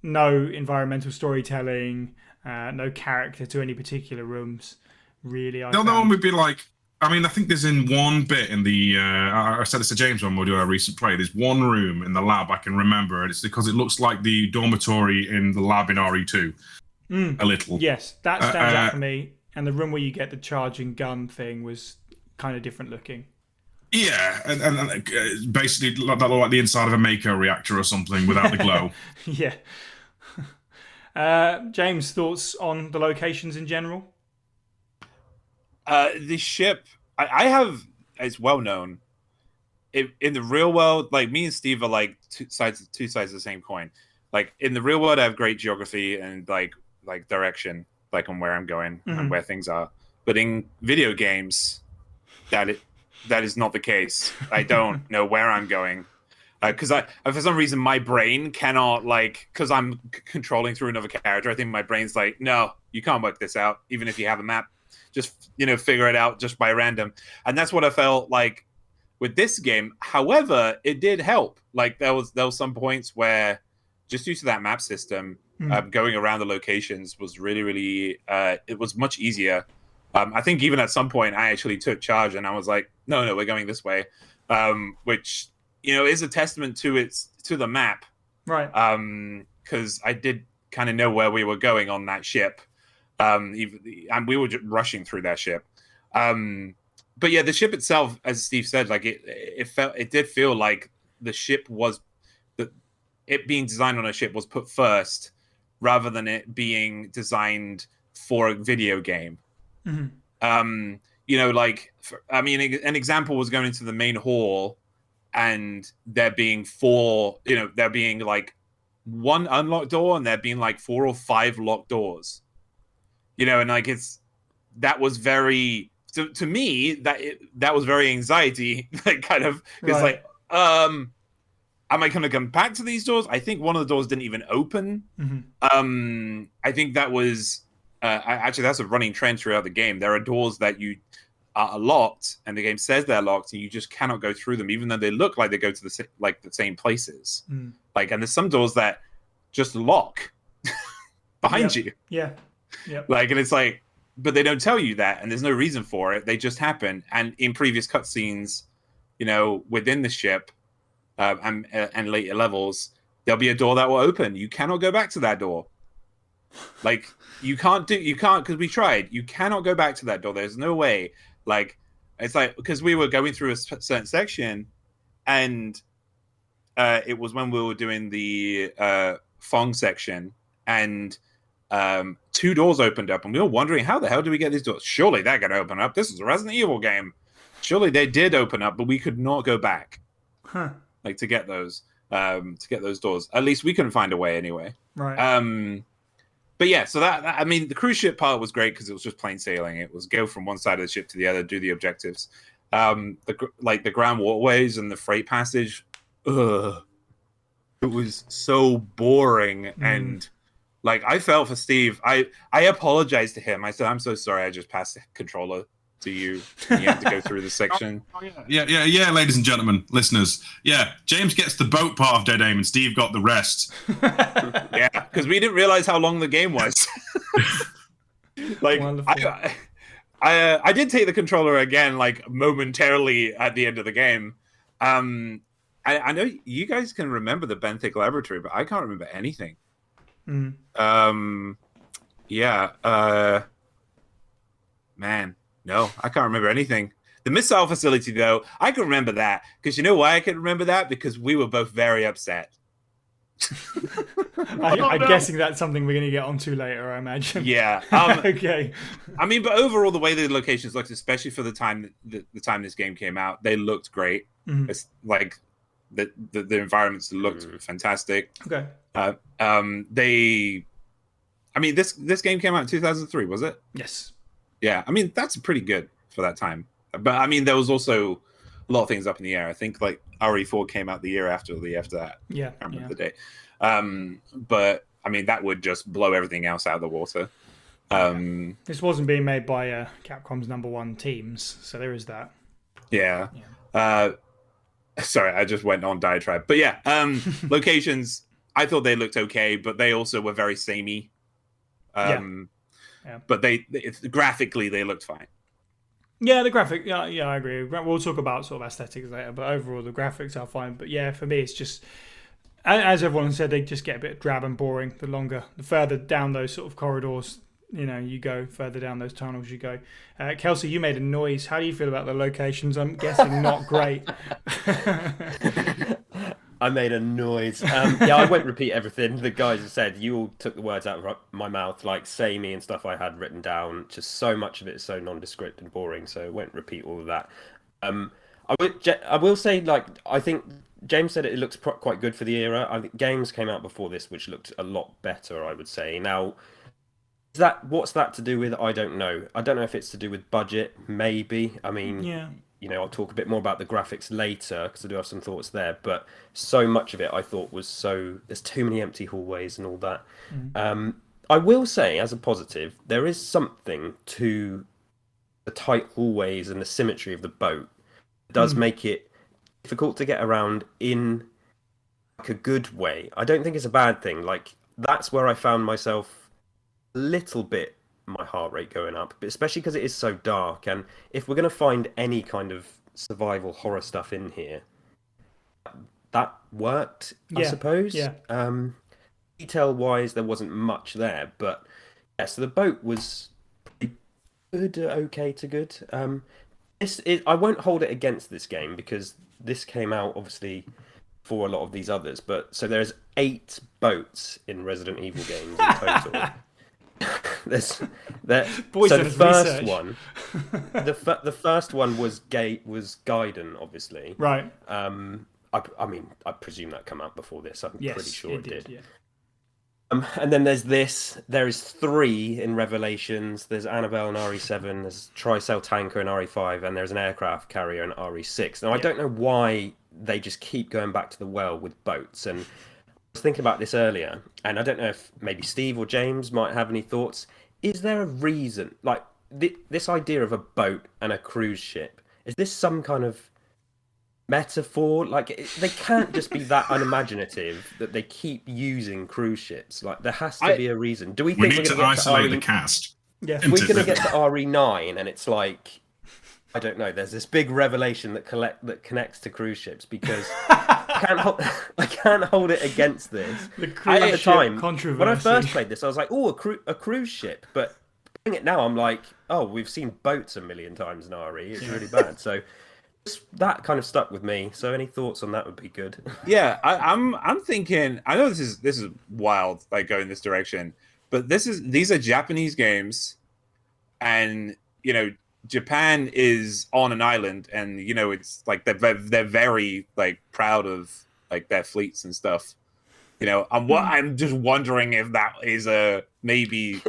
no environmental storytelling, no character to any particular rooms. Really, The other one would be like. I mean, I think there's in one bit in the. I said this to James when we were doing our recent play. There's one room in the lab I can remember, and it's because it looks like the dormitory in the lab in RE2. A little. Yes, that stands out for me. And the room where you get the charging gun thing was kind of different looking. Yeah, and basically that looked like the inside of a Mako reactor or something without the glow. Yeah. James, thoughts on the locations in general? The ship, I have, it's well known. In the real world, like me and Steve are like two sides of the same coin. Like in the real world, I have great geography and like direction, like on where I'm going and where things are. But in video games, that is not the case. I don't know where I'm going because I for some reason my brain cannot because I'm controlling through another character. I think my brain's like, no, you can't work this out, even if you have a map. Just figure it out just by random, and that's what I felt like with this game. However, it did help. Like there was some points where just due to that map system. Going around the locations was really it was much easier. I think even at some point I actually took charge and I was like, no, we're going this way, which is a testament to the map, right? Because I did kind of know where we were going on that ship, and we were just rushing through that ship. But yeah, the ship itself, as Steve said, like it did feel like the ship was it being designed on a ship was put first. Rather than it being designed for a video game. An example was going into the main hall and there being there being like one unlocked door and there being like 4 or 5 locked doors. And like that was very, to me, that was very anxiety, like kind of, it's like, am I going to come back to these doors? I think one of the doors didn't even open. I think that was actually that's a running trend throughout the game. There are doors that you are locked, and the game says they're locked, and you just cannot go through them, even though they look like they go to the same places. Like, and there's some doors that just lock behind you. Yeah. Like, and it's like, but they don't tell you that, and there's no reason for it. They just happen. And in previous cutscenes, within the ship. And later levels, there'll be a door that will open. You cannot go back to that door. Like you can't because we tried. You cannot go back to that door. There's no way. Like it's like because we were going through a certain section, and it was when we were doing the Fong section, and 2 doors opened up, and we were wondering how the hell do we get these doors? Surely they're going to open up. This is a Resident Evil game. Surely they did open up, but we could not go back. Like to get those doors. At least we couldn't find a way anyway. Right. But yeah, so that I mean, the cruise ship part was great because it was just plain sailing. It was go from one side of the ship to the other, do the objectives. The ground waterways and the freight passage. It was so boring and like I felt for Steve. I apologized to him. I said, "I'm so sorry. I just passed the controller to you. And you have to go through the section." Yeah, ladies and gentlemen, listeners. Yeah, James gets the boat part of Dead Aim and Steve got the rest. Yeah, because we didn't realize how long the game was. Like, I did take the controller again, like momentarily at the end of the game. I know you guys can remember the benthic laboratory, but I can't remember anything. Man. No, I can't remember anything. The missile facility, though, I can remember that. Because you know why I can remember that? Because we were both very upset. I'm guessing that's something we're going to get onto later, I imagine. Yeah. Okay. I mean, but overall, the way the locations looked, especially for the time this game came out, they looked great. It's like the environments looked fantastic. Okay. This game came out in 2003, was it? Yes. Yeah, I mean, that's pretty good for that time. But, I mean, there was also a lot of things up in the air. I think, like, RE4 came out the year after that. Yeah. I can't remember the date. But, I mean, that would just blow everything else out of the water. This wasn't being made by Capcom's #1 teams, so there is that. Yeah. Sorry, I just went on diatribe. But yeah, locations, I thought they looked okay, but they also were very samey. Yeah. But graphically, they looked fine. Yeah, the graphic. Yeah, I agree. We'll talk about sort of aesthetics later, but overall the graphics are fine. But yeah, for me, it's just, as everyone said, they just get a bit drab and boring. The further down those sort of corridors, you go, further down those tunnels you go. Kelsey, you made a noise. How do you feel about the locations? I'm guessing not great. I made a noise. I won't repeat everything the guys have said. You all took the words out of my mouth, like samey and stuff I had written down. Just so much of it is so nondescript and boring, so I won't repeat all of that. I will say, I think James said it looks quite good for the era. I think games came out before this which looked a lot better, I would say. Now, what's that to do with? I don't know. I don't know if it's to do with budget, maybe. I mean... Yeah. I'll talk a bit more about the graphics later because I do have some thoughts there. But so much of it I thought was there's too many empty hallways and all that. I will say, as a positive, there is something to the tight hallways and the symmetry of the boat. It does make it difficult to get around in a good way. I don't think it's a bad thing. That's where I found myself a little bit, my heart rate going up, but especially because it is so dark. And if we're going to find any kind of survival horror stuff in here, that worked, I suppose. Yeah. Detail wise, there wasn't much there, but so the boat was pretty good, okay to good. I won't hold it against this game because this came out obviously for a lot of these others. But so there's 8 boats in Resident Evil games in total. So the first one, the first one was Gaiden, obviously. Right. I mean, I presume that came out before this. I'm pretty sure it did. Yeah. And then there's this. There is 3 in Revelations. There's Annabelle in RE7. There's Tricell Tanker in RE5, and there's an aircraft carrier in RE6. Now I don't know why they just keep going back to the well with boats. And I was thinking about this earlier, and I don't know if maybe Steve or James might have any thoughts. Is there a reason, this idea of a boat and a cruise ship? Is this some kind of metaphor? They can't just be that unimaginative that they keep using cruise ships. There has to be a reason. Do we think we need to isolate the cast? Yeah, we're going to get to RE9, and it's I don't know. There's this big revelation that connects to cruise ships because I can't hold it against this. The cruise ship controversy. When I first played this, I was like, "Oh, a cruise ship," but playing it now, I'm like, "Oh, we've seen boats a million times in RE. It's really bad." So that kind of stuck with me. So any thoughts on that would be good. Yeah, I'm thinking. I know this is wild, going this direction, but these are Japanese games, and Japan is on an island, and it's they're very proud of their fleets and stuff. I'm just wondering if that is maybe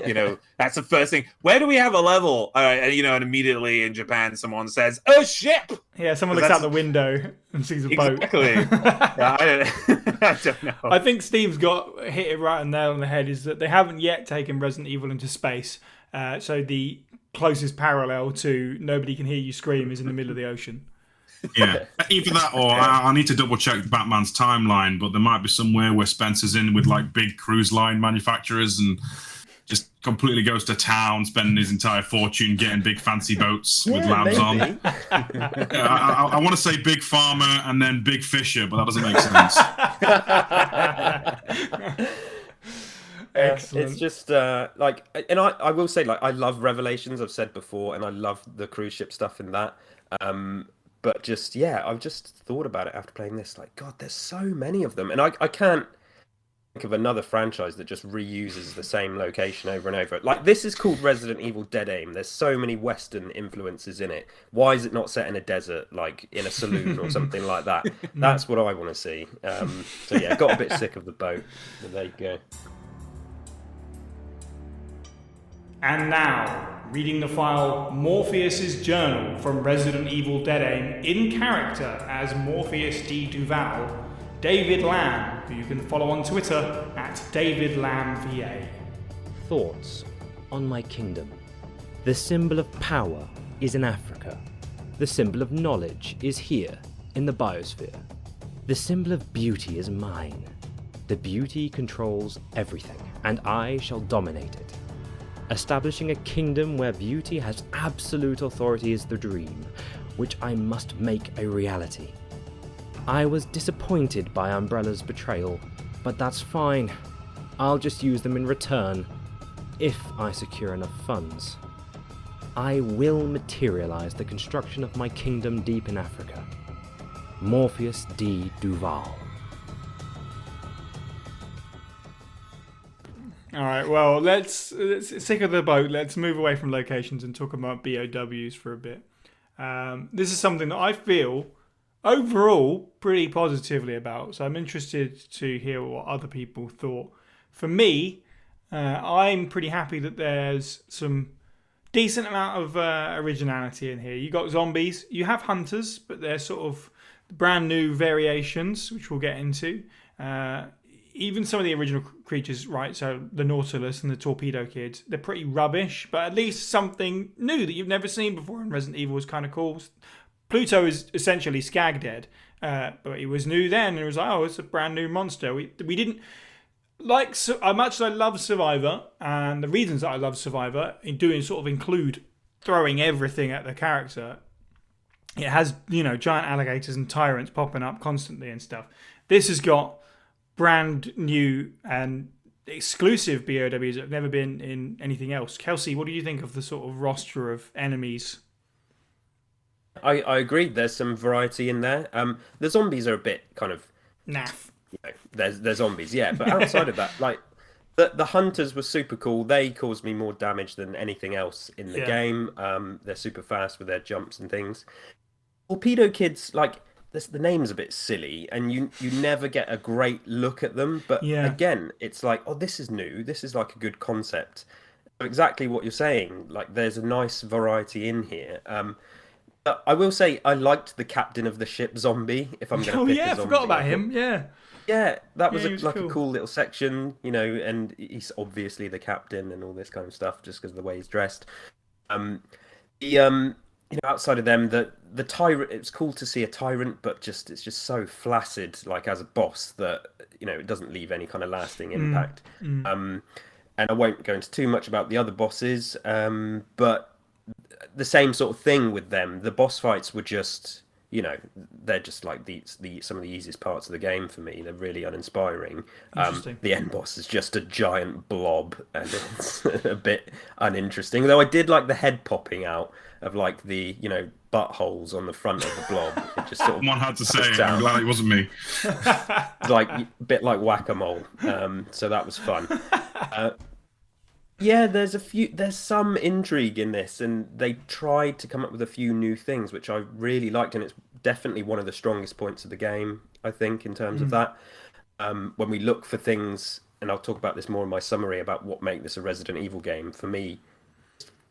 that's the first thing. Where do we have a level? And immediately in Japan, someone says a ship. Yeah, someone looks out the window and sees a boat. Exactly. I don't know. I think Steve's hit it right on nail on the head. Is that they haven't yet taken Resident Evil into space. So the closest parallel to nobody can hear you scream is in the middle of the ocean. Yeah, either that or I need to double check Batman's timeline, but there might be somewhere where Spencer's in with big cruise line manufacturers and just completely goes to town, spending his entire fortune getting big fancy boats with labs on. I want to say Big Farmer and then Big Fisher, but that doesn't make sense. Excellent. It's just and I will say I love Revelations, I've said before, and I love the cruise ship stuff in that. But just I've just thought about it after playing this. God, there's so many of them, and I can't think of another franchise that just reuses the same location over and over. This is called Resident Evil Dead Aim. There's so many Western influences in it. Why is it not set in a desert, in a saloon or something like that? That's what I want to see. Got a bit sick of the boat. But there you go. And now, reading the file Morpheus's Journal from Resident Evil Dead Aim in character as Morpheus D. Duval, David Lamb, who you can follow on Twitter at DavidLambVA. Thoughts? on my kingdom. The symbol of power is in Africa. The symbol of knowledge is here, in the biosphere. The symbol of beauty is mine. The beauty controls everything, and I shall dominate it. Establishing a kingdom where beauty has absolute authority is the dream, which I must make a reality. I was disappointed by Umbrella's betrayal, but that's fine. I'll just use them in return, if I secure enough funds. I will materialize the construction of my kingdom deep in Africa. Morpheus D. Duval. All right, well, let's sick of the boat. Let's move away from locations and talk about BOWs for a bit. This is something that I feel overall pretty positively about, so I'm interested to hear what other people thought. For me, I'm pretty happy that there's some decent amount of originality in here. You got zombies, you have hunters, but they're sort of brand new variations, which we'll get into. Even some of the original creatures, right, so the Nautilus and the Torpedo Kid, they're pretty rubbish, but at least something new that you've never seen before in Resident Evil is kind of cool. Pluto is essentially Skag Dead, but it was new then, and it was like, oh, it's a brand new monster. We didn't... Like, so much as I love Survivor, and the reasons that I love Survivor in doing sort of include throwing everything at the character, it has, giant alligators and tyrants popping up constantly and stuff. This has got brand new and exclusive BOWs that have never been in anything else. Kelsey, what do you think of the sort of roster of enemies? I agree. There's some variety in there. The zombies are a bit kind of Naff. They're zombies, yeah. But outside of that, like the hunters were super cool. They caused me more damage than anything else in the game. They're super fast with their jumps and things. Torpedo Kids, like the name's a bit silly, and you never get a great look at them. But again, it's like, oh, this is new. This is like a good concept. So exactly what you're saying. Like, there's a nice variety in here. But I will say I liked the captain of the ship zombie. If I'm going to pick a zombie, I forgot about him. Yeah, that was cool. A cool little section, and he's obviously the captain and all this kind of stuff just because of the way he's dressed. Outside of them, the tyrant, it's cool to see a tyrant, but it's just so flaccid, like as a boss, that it doesn't leave any kind of lasting impact. And I won't go into too much about the other bosses, but the same sort of thing with them. The boss fights were just, they're just like some of the easiest parts of the game for me. They're really uninspiring. The end boss is just a giant blob, and it's a bit uninteresting. Though I did like the head popping out of like the buttholes on the front of the blob. It just sort of one had to say it. I'm glad it wasn't me. Like a bit like whack-a-mole. So that was fun. Yeah, there's some intrigue in this, and they tried to come up with a few new things, which I really liked, and it's definitely one of the strongest points of the game, I think, in terms of that. When we look for things, and I'll talk about this more in my summary about what make this a Resident Evil game, for me,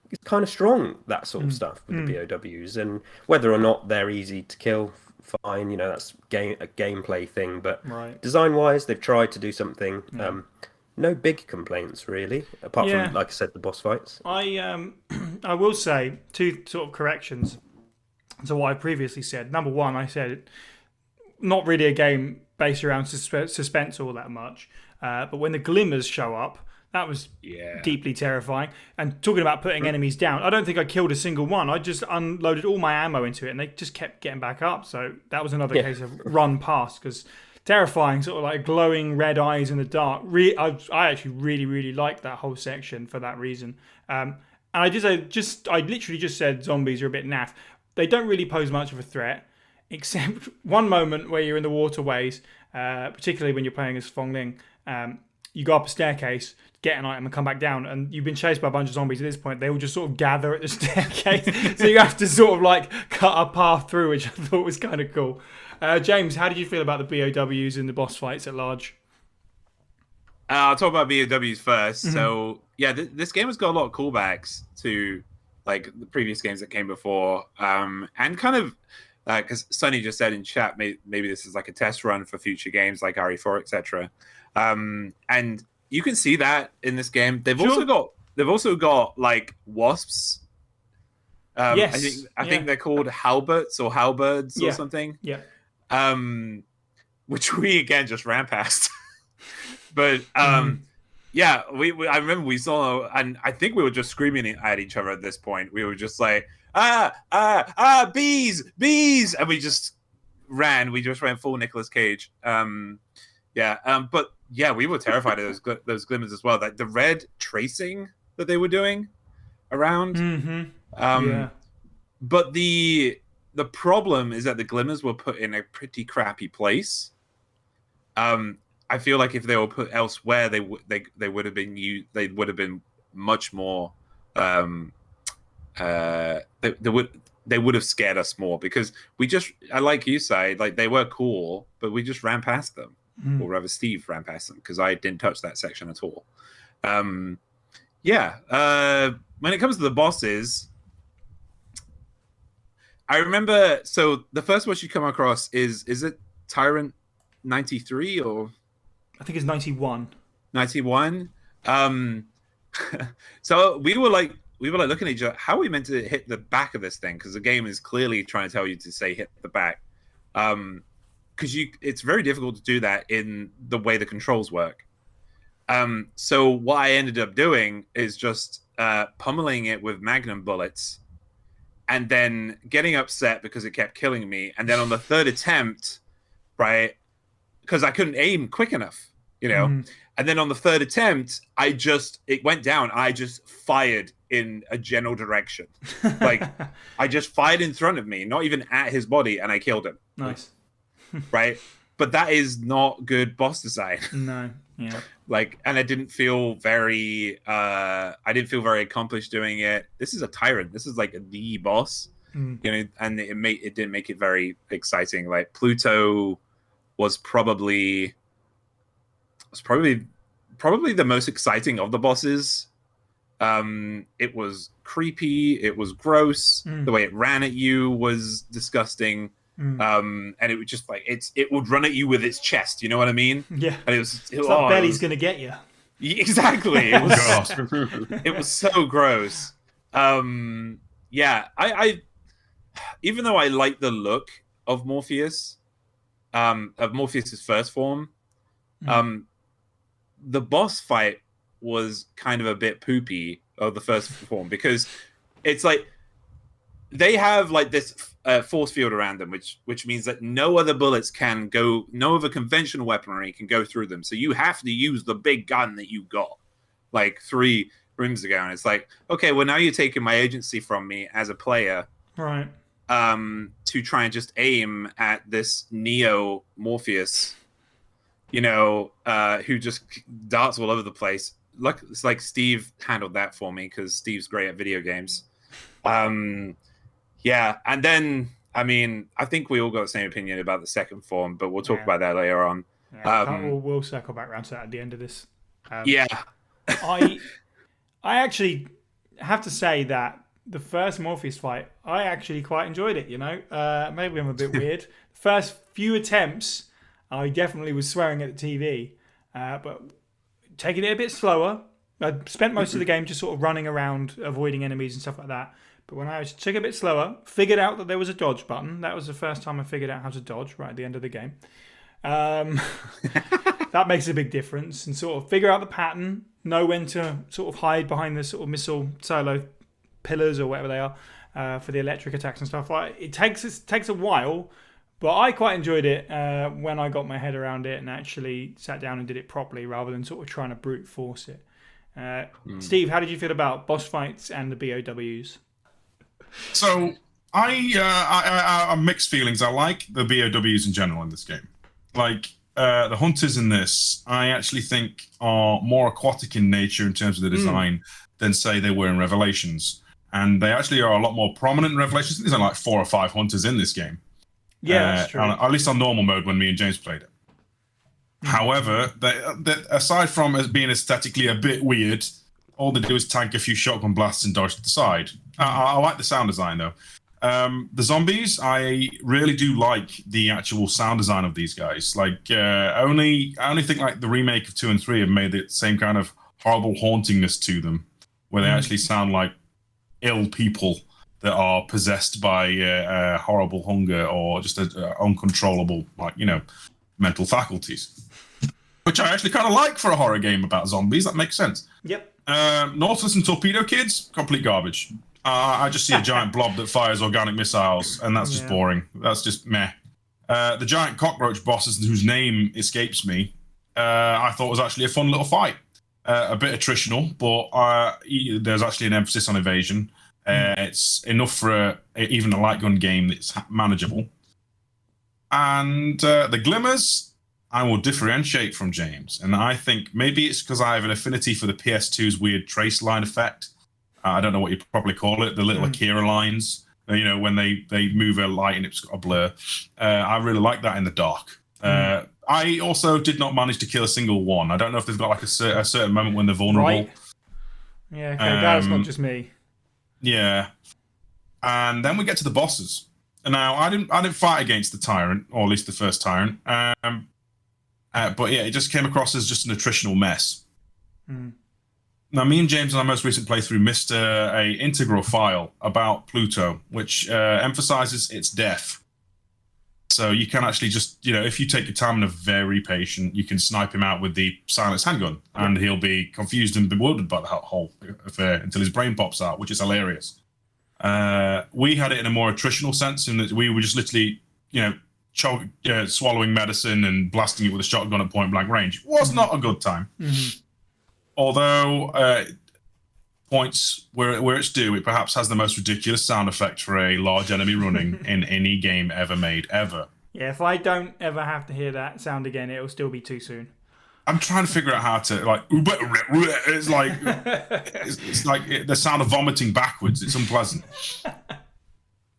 it's kind of strong, that sort of stuff with the BOWs, and whether or not they're easy to kill, fine, that's a gameplay thing, but design-wise, they've tried to do something. No big complaints, really, apart from, like I said, the boss fights. I will say two sort of corrections to what I previously said. Number one, I said not really a game based around suspense all that much, but when the glimmers show up, that was deeply terrifying. And talking about putting enemies down, I don't think I killed a single one. I just unloaded all my ammo into it, and they just kept getting back up. So that was another case of run past, because terrifying, sort of like glowing red eyes in the dark. I actually really, really liked that whole section for that reason. And I literally just said zombies are a bit naff. They don't really pose much of a threat, except one moment where you're in the waterways, particularly when you're playing as Fong Ling. You go up a staircase, get an item, and come back down, and you've been chased by a bunch of zombies. At this point, they all just sort of gather at the staircase, so you have to sort of like cut a path through, which I thought was kind of cool. James, how did you feel about the BOWs in the boss fights at large? I'll talk about BOWs first. So, yeah, this game has got a lot of callbacks to like the previous games that came before, and kind of because Sonny just said in chat, maybe this is like a test run for future games like RE4, etc. And you can see that in this game. They've also got they've also got like wasps. Yes. I think they're called halberts or halberds or Yeah. something. Yeah. Which we again just ran past. But yeah, I remember we saw, and I think we were just screaming at each other at this point. We were just like, bees, and we just ran. We just ran full Nicolas Cage. But yeah, we were terrified of those glimmers as well. Like the red tracing that they were doing around. Yeah. But the problem is that the glimmers were put in a pretty crappy place. I feel like if they were put elsewhere, they would have been they would have been much more. They would have scared us more, because like you said, like they were cool, but we just ran past them, or rather, Steve ran past them because I didn't touch that section at all. When it comes to the bosses, I remember. So the first boss you come across is it Tyrant 93 or? I think it's 91. 91. So we were like looking at each other. How are we meant to hit the back of this thing? Because the game is clearly trying to tell you to say hit the back. Because it's very difficult to do that in the way the controls work. So what I ended up doing is just pummeling it with magnum bullets, and then getting upset because it kept killing me. And then on the third attempt, right, because I couldn't aim quick enough, and then on the third attempt, it went down. I just fired in a general direction. Like I just fired in front of me, not even at his body, and I killed him. Nice. Right? But that is not good boss design. No. Yeah. Like, and I didn't feel very accomplished doing it. This is a tyrant. This is like the boss, and it didn't make it very exciting. Like Pluto was probably the most exciting of the bosses. It was creepy. It was gross. The way it ran at you was disgusting. And it would just like it would run at you with its chest. You know what I mean? Yeah. And it's like Belly's gonna get you. Exactly. It was. It was so gross. I even though I like the look of Morpheus, of Morpheus's first form, the boss fight was kind of a bit poopy of the first form, because it's like they have like this force field around them, which means that no other bullets can go, no other conventional weaponry can go through them. So you have to use the big gun that you got like 3 rooms ago, and it's like, okay, well now you're taking my agency from me as a player, right? To try and just aim at this Neo Morpheus, who just darts all over the place. Look, it's like Steve handled that for me, because Steve's great at video games. And then, I mean, I think we all got the same opinion about the second form, but we'll talk about that later on. We'll circle back around to that at the end of this. I actually have to say that the first Morpheus fight, I actually quite enjoyed it, Maybe I'm a bit weird. The first few attempts, I definitely was swearing at the TV, but taking it a bit slower. I spent most of the game just sort of running around, avoiding enemies and stuff like that. But when I took it a bit slower, figured out that there was a dodge button. That was the first time I figured out how to dodge right at the end of the game. That makes a big difference. And sort of figure out the pattern, know when to sort of hide behind the sort of missile silo pillars or whatever they are for the electric attacks and stuff. Like it takes a while, but I quite enjoyed it when I got my head around it and actually sat down and did it properly, rather than sort of trying to brute force it. Steve, how did you feel about boss fights and the BOWs? So I mixed feelings. I like the BOWs in general in this game. Like the hunters in this, I actually think are more aquatic in nature in terms of the design than say they were in Revelations. And they actually are a lot more prominent in Revelations. There's like 4 or 5 hunters in this game. Yeah, that's true. At least on normal mode when me and James played it. However, aside from as being aesthetically a bit weird, all they do is tank a few shotgun blasts and dodge to the side. I like the sound design though. The zombies, I really do like the actual sound design of these guys. Like, I only think like the remake of 2 and 3 have made the same kind of horrible hauntingness to them. where they actually sound like ill people that are possessed by horrible hunger or just uncontrollable, mental faculties. Which I actually kind of like for a horror game about zombies. That makes sense. Yep. Nautilus and Torpedo Kids, complete garbage. I just see a giant blob that fires organic missiles, and that's just boring. That's just meh. The giant cockroach bosses, whose name escapes me, I thought was actually a fun little fight. A bit attritional, but there's actually an emphasis on evasion. It's enough for even a light gun game that's manageable. And the glimmers, I will differentiate from James. And I think maybe it's because I have an affinity for the PS2's weird trace line effect. I don't know what you probably call it, the little Akira lines. When they move a light and it's got a blur. I really like that in the dark. I also did not manage to kill a single one. I don't know if they've got like a certain moment when they're vulnerable. Right. Yeah, okay, that's not just me. Yeah. And then we get to the bosses. And now I didn't fight against the tyrant, or at least the first tyrant. But yeah, it just came across as just an attritional mess. Now, me and James in our most recent playthrough missed a integral file about Pluto, which emphasizes its death. So you can actually just, if you take your time and are very patient, you can snipe him out with the silenced handgun, and he'll be confused and bewildered by the whole affair until his brain pops out, which is hilarious. We had it in a more attritional sense, in that we were just literally, swallowing medicine and blasting it with a shotgun at point blank range. It was not a good time. Although points where it's due, it perhaps has the most ridiculous sound effect for a large enemy running in any game ever made, ever. Yeah, if I don't ever have to hear that sound again, it'll still be too soon. I'm trying to figure out how to, it's like the sound of vomiting backwards. It's unpleasant.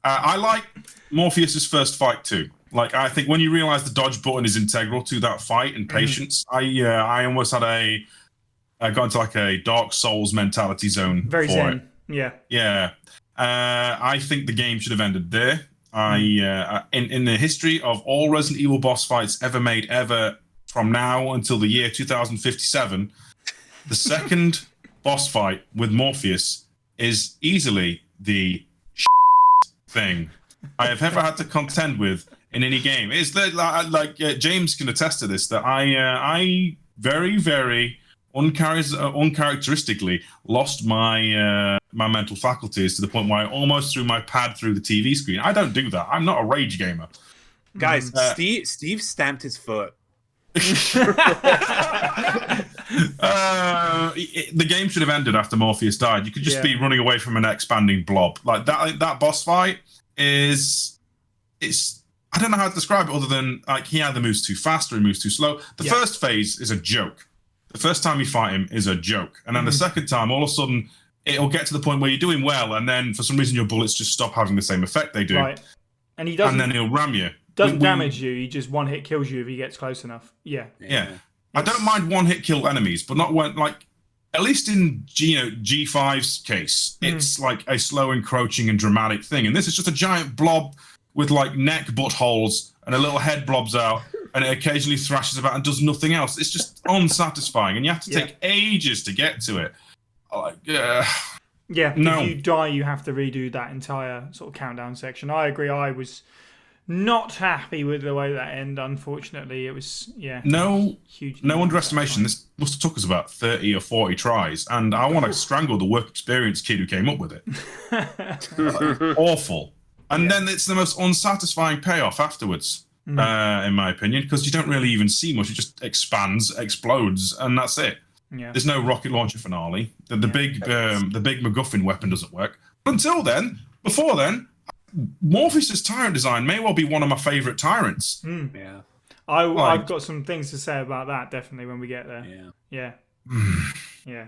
I like Morpheus's first fight too. Like, I think when you realize the dodge button is integral to that fight and patience, I almost had I got into like a Dark Souls mentality zone. Very for zen. it. Yeah. Yeah. I think the game should have ended there. In the history of all Resident Evil boss fights ever made, ever, from now until the year 2057, the second boss fight with Morpheus is easily the thing I have ever had to contend with in any game. It's James can attest to this, that I very, very uncharacteristically lost my my mental faculties to the point where I almost threw my pad through the TV screen. I don't do that. I'm not a rage gamer. Guys, Steve stamped his foot. The game should have ended after Morpheus died. You could just be running away from an expanding blob. Like that boss fight it's I don't know how to describe it other than like he either moves too fast or he moves too slow. The first phase is a joke. The first time you fight him is a joke. And then the second time, all of a sudden, it'll get to the point where you're doing well, and then for some reason your bullets just stop having the same effect they do. Right. And he doesn't. And then he'll ram you. Doesn't damage you. He just one hit kills you if he gets close enough. Yeah. I don't mind one hit kill enemies, but not when, like, at least in G5's case, it's like a slow encroaching and dramatic thing. And this is just a giant blob with like neck buttholes and a little head blobs out, and it occasionally thrashes about and does nothing else. It's just unsatisfying, and you have to take ages to get to it. If you die, you have to redo that entire sort of countdown section. I agree. I was not happy with the way that ended. Unfortunately, it was huge. No underestimation. This must have took us about 30 or 40 tries, and I want to strangle the work experience kid who came up with it. Awful. And then it's the most unsatisfying payoff afterwards, in my opinion, because you don't really even see much. It just expands, explodes, and that's it. Yeah. There's no rocket launcher finale. The big MacGuffin weapon doesn't work. But before then, Morpheus' tyrant design may well be one of my favourite tyrants. Yeah. I've got some things to say about that, definitely, when we get there. Yeah.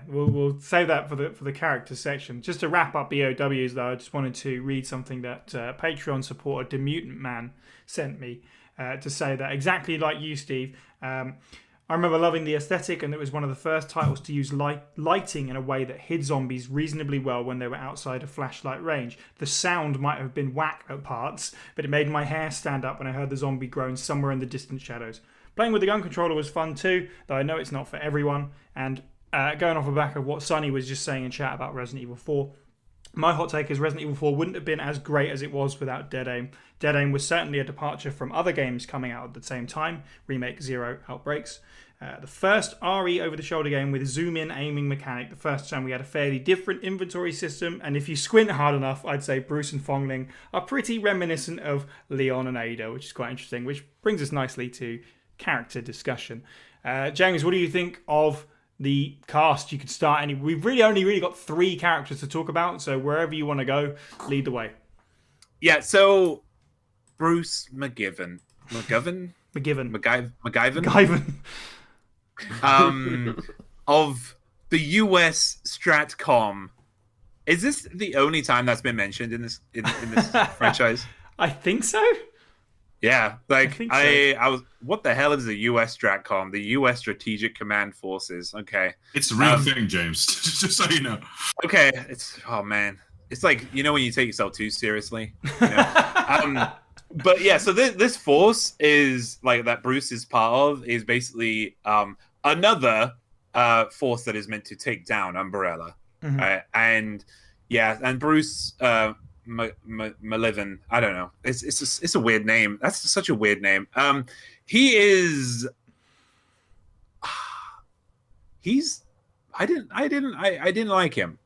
We'll save that for the character section. Just to wrap up BOWs, though, I just wanted to read something that Patreon supporter Demutant Man sent me to say that exactly like you, Steve. I remember loving the aesthetic, and it was one of the first titles to use lighting in a way that hid zombies reasonably well when they were outside a flashlight range. The sound might have been whack at parts, but it made my hair stand up when I heard the zombie groan somewhere in the distant shadows. Playing with the gun controller was fun too, though I know it's not for everyone, and going off the back of what Sonny was just saying in chat about Resident Evil 4, my hot take is Resident Evil 4 wouldn't have been as great as it was without Dead Aim. Dead Aim was certainly a departure from other games coming out at the same time, Remake, Zero, Outbreaks. The first RE over-the-shoulder game with zoom-in aiming mechanic, the first time we had a fairly different inventory system, and if you squint hard enough, I'd say Bruce and Fong Ling are pretty reminiscent of Leon and Ada, which is quite interesting, which brings us nicely to character discussion. James, what do you think of the cast? You could start any. We've only really got 3 characters to talk about, so wherever you want to go, lead the way. Yeah, so Bruce McGivern. McGivern? McGivern. Of the US Stratcom. Is this the only time that's been mentioned in this franchise? I think so. Yeah, like I was. What the hell is the US Stratcom? The US Strategic Command Forces. Okay, it's a real thing, James. Just so you know. Okay, man, it's like when you take yourself too seriously. But yeah, so this force is like that Bruce is part of is basically another force that is meant to take down Umbrella, and Bruce. Malivin, I don't know. It's a weird name. That's such a weird name. He is. I didn't like him.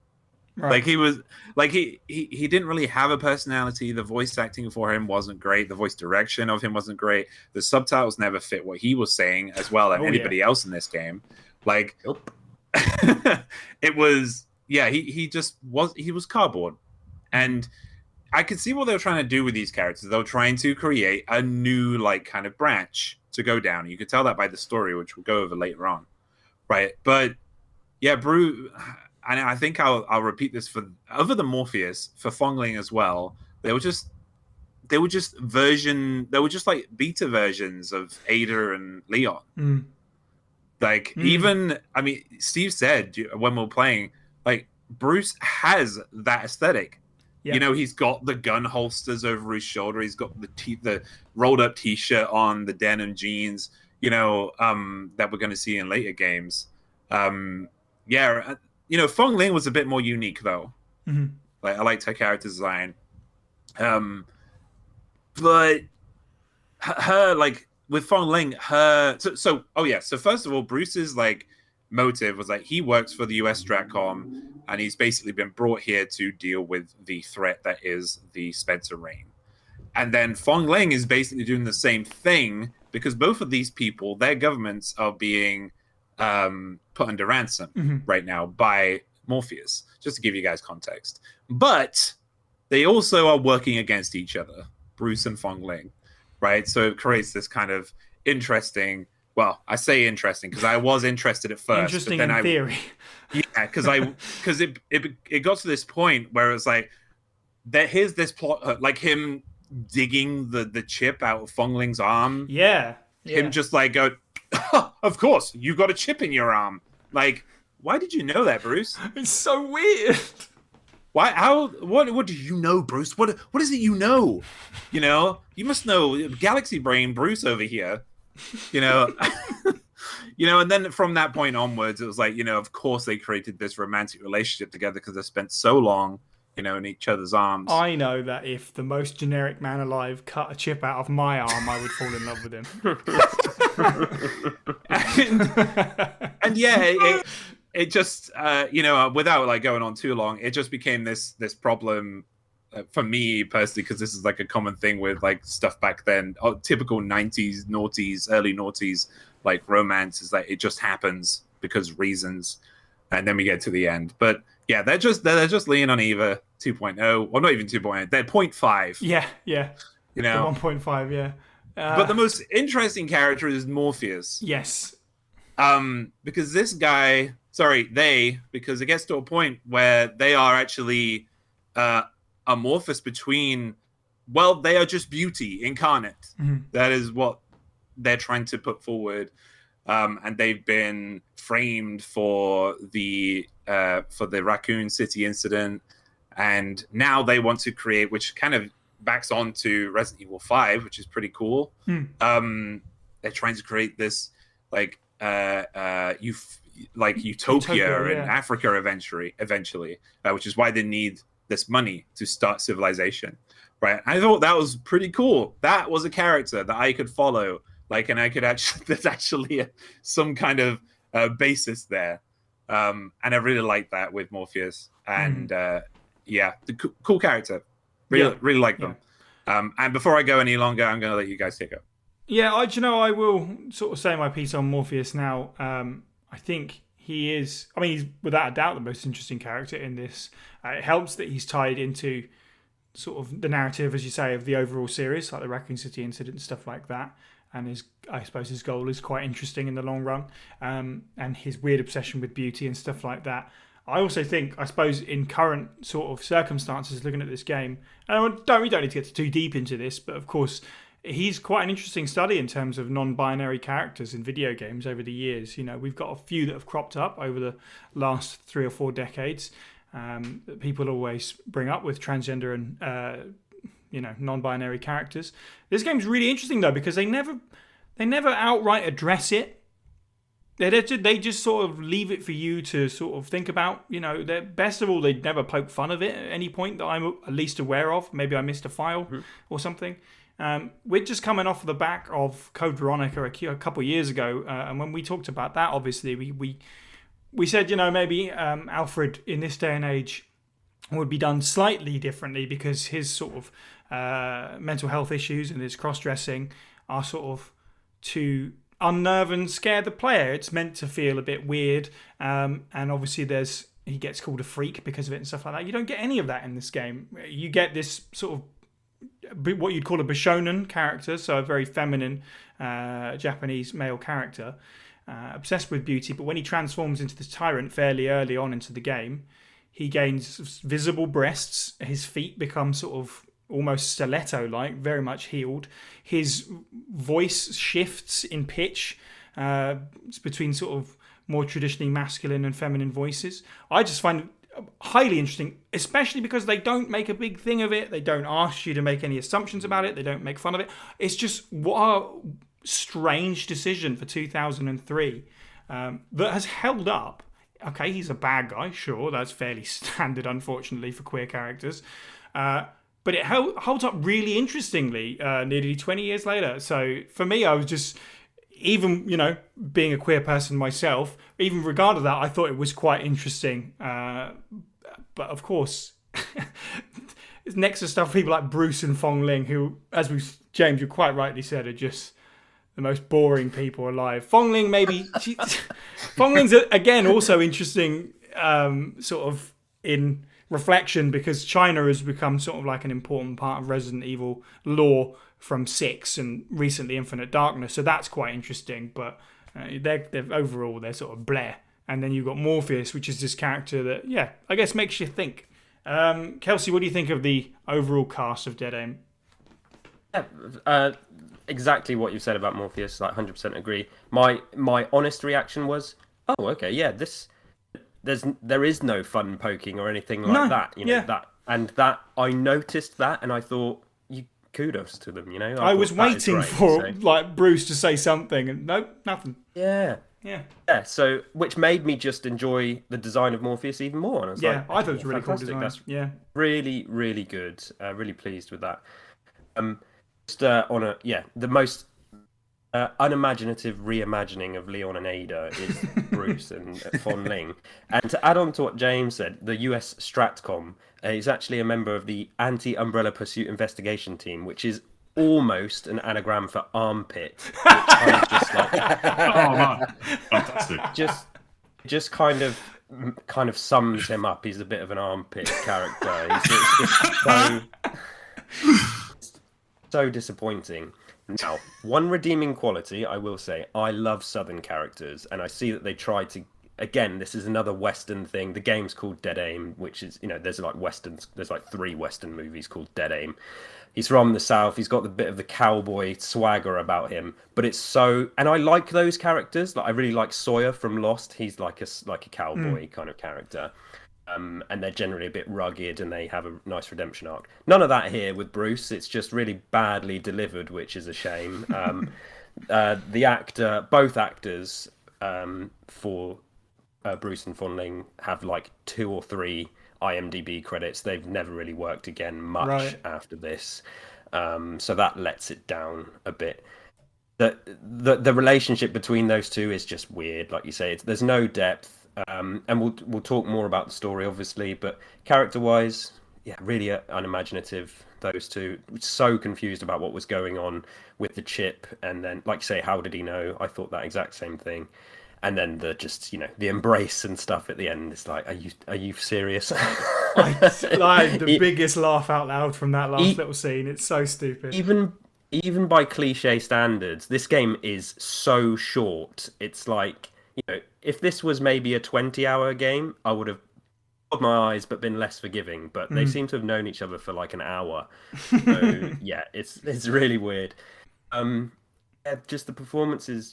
Right. Like he was like he didn't really have a personality. The voice acting for him wasn't great. The voice direction of him wasn't great. The subtitles never fit what he was saying as well as anybody else in this game. Like, nope. It was he was cardboard. And I could see what they were trying to do with these characters. They were trying to create a new like kind of branch to go down. You could tell that by the story, which we'll go over later on, right? But yeah, Bruce, and I think I'll repeat this for other than Morpheus, for Fong Ling as well. They were just like beta versions of Ada and Leon. Even Steve said when we were playing, like Bruce has that aesthetic. Yeah. He's got the gun holsters over his shoulder. He's got the rolled up T-shirt on, the denim jeans. That we're going to see in later games. Fong Ling was a bit more unique though. Mm-hmm. Like I liked her character design. But her like with Fong Ling, so first of all, Bruce's like motive was like he works for the US Stratcom, and he's basically been brought here to deal with the threat that is the Spencer Reign. And then Fong Ling is basically doing the same thing because both of these people, their governments are being put under ransom right now by Morpheus, just to give you guys context. But they also are working against each other, Bruce and Fong Ling, right? So it creates this kind of interesting. Well, I say interesting because I was interested at first. Interesting in theory. Yeah, because it got to this point where it was like, here's this plot, like him digging the chip out of Fong Ling's arm. Yeah. Him just like go, of course, you got a chip in your arm. Like, why did you know that, Bruce? It's so weird. Why? How? What do you know, Bruce? What is it you know? You must know. Galaxy brain, Bruce over here. And then from that point onwards, it was like, of course they created this romantic relationship together because they spent so long, in each other's arms. I know that if the most generic man alive cut a chip out of my arm, I would fall in love with him. and yeah, it just, without like going on too long, it just became this problem for me personally, because this is like a common thing with like stuff back then, typical 90s, noughties, early noughties, like romance is like it just happens because reasons, and then we get to the end. But yeah, they're just leaning on Eva 2.0, well, not even 2.0, they're 0.5. Yeah. 1.5, yeah. But the most interesting character is Morpheus. Yes. Because this guy, because it gets to a point where they are actually amorphous between, well, they are just beauty incarnate. Mm-hmm. That is what they're trying to put forward, and they've been framed for the Raccoon City incident, and now they want to create, which kind of backs on to Resident Evil 5, which is pretty cool. They're trying to create this like like utopia in yeah. Africa eventually, which is why they need this money to start civilization, right? I thought that was pretty cool. That was a character that I could follow, like, and I could actually there's actually some kind of basis there, and I really like that with Morpheus, and the cool character, really like them. And before I go any longer, I'm going to let you guys take up. Yeah, I will sort of say my piece on Morpheus now. I think he is, I mean, he's without a doubt the most interesting character in this. It helps that he's tied into sort of the narrative, as you say, of the overall series, like the Raccoon City incident and stuff like that. And I suppose his goal is quite interesting in the long run. And his weird obsession with beauty and stuff like that. I also think, I suppose, in current sort of circumstances, looking at this game, and we don't need to get too deep into this, but of course, he's quite an interesting study in terms of non-binary characters in video games over the years. You know, we've got a few that have cropped up over the last 3 or 4 decades that people always bring up with transgender and non-binary characters. This game's really interesting though because they never outright address it. They just sort of leave it for you to sort of think about. You know, best of all, they never poke fun of it at any point that I'm at least aware of. Maybe I missed a file or something. We're just coming off the back of Code Veronica a couple of years ago, and when we talked about that, obviously we said, you know, maybe Alfred in this day and age would be done slightly differently because his sort of mental health issues and his cross-dressing are sort of to unnerve and scare the player. It's meant to feel a bit weird, and obviously he gets called a freak because of it and stuff like that. You don't get any of that in this game. You get this sort of what you'd call a Bishonen character, so a very feminine Japanese male character, obsessed with beauty. But when he transforms into this tyrant fairly early on into the game, he gains visible breasts. His feet become sort of almost stiletto-like, very much healed. His voice shifts in pitch. It's between sort of more traditionally masculine and feminine voices. I just find it highly interesting, especially because they don't make a big thing of it. They don't ask you to make any assumptions about it. They don't make fun of it. It's just what a strange decision for 2003 that has held up. Okay, he's a bad guy, sure. That's fairly standard, unfortunately, for queer characters. But it holds up really interestingly nearly 20 years later. So for me, I was just, even, you know, being a queer person myself, even regardless of that, I thought it was quite interesting. But of course, it's next to stuff people like Bruce and Fong Ling, who, as James, you quite rightly said, are just the most boring people alive. Fong Ling, Fong Ling's, again, also interesting, sort of in reflection, because China has become sort of like an important part of Resident Evil lore from 6 and recently Infinite Darkness, so that's quite interesting. But they're overall they're sort of bleh. And then you've got Morpheus, which is this character that, yeah, I guess makes you think. Kelsey, what do you think of the overall cast of Dead Aim? Yeah, exactly what you said about Morpheus. Like 100% agree. My honest reaction was, oh, okay, yeah, there is no fun poking or anything like that. You know, that I noticed that, and I thought, kudos to them. You know, I was waiting for like Bruce to say something, and nope, nothing. Yeah. So, which made me just enjoy the design of Morpheus even more. And I was like, I thought it was really cool design. That's really, really good. Really pleased with that. The most unimaginative reimagining of Leon and Ada is Bruce and Fon Ling. And to add on to what James said, the US Stratcom is actually a member of the Anti-Umbrella Pursuit Investigation Team, which is almost an anagram for armpit. Which kind of just like, oh man, fantastic! Just kind of sums him up. He's a bit of an armpit character. It's so disappointing. Now, one redeeming quality, I will say, I love Southern characters, and I see that they try to. Again, this is another Western thing. The game's called Dead Aim, which is, you know, there's like 3 Western movies called Dead Aim. He's from the South. He's got the bit of the cowboy swagger about him, but it's so. And I like those characters. Like I really like Sawyer from Lost. He's like a cowboy kind of character, and they're generally a bit rugged, and they have a nice redemption arc. None of that here with Bruce. It's just really badly delivered, which is a shame. Both actors for Bruce and Fonling have like 2 or 3 IMDb credits. They've never really worked again much after this, so that lets it down a bit. The relationship between those two is just weird, like you say. There's no depth, and we'll talk more about the story, obviously. But character-wise, yeah, really unimaginative. Those two, so confused about what was going on with the chip, and then, like you say, how did he know? I thought that exact same thing. And then the embrace and stuff at the end. It's like, are you serious? Like the biggest laugh out loud from that last little scene. It's so stupid. Even by cliche standards, this game is so short. It's like, if this was maybe a 20-hour game, I would have rolled my eyes but been less forgiving. But they seem to have known each other for like an hour. So yeah, it's really weird. Just the performances,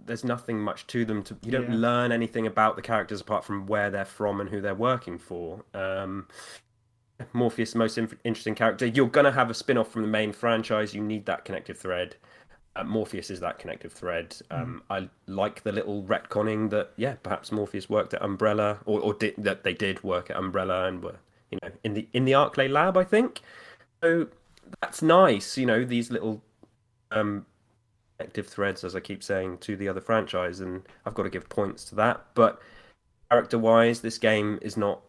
there's nothing much to them. You don't learn anything about the characters apart from where they're from and who they're working for. Morpheus, the most interesting character. You're going to have a spin-off from the main franchise. You need that connective thread. Morpheus is that connective thread. I like the little retconning that, perhaps Morpheus worked at Umbrella, or that they did work at Umbrella and were, in the Arclay lab, I think. So that's nice. These little connective threads, as I keep saying, to the other franchise, and I've got to give points to that. But character-wise, this game is not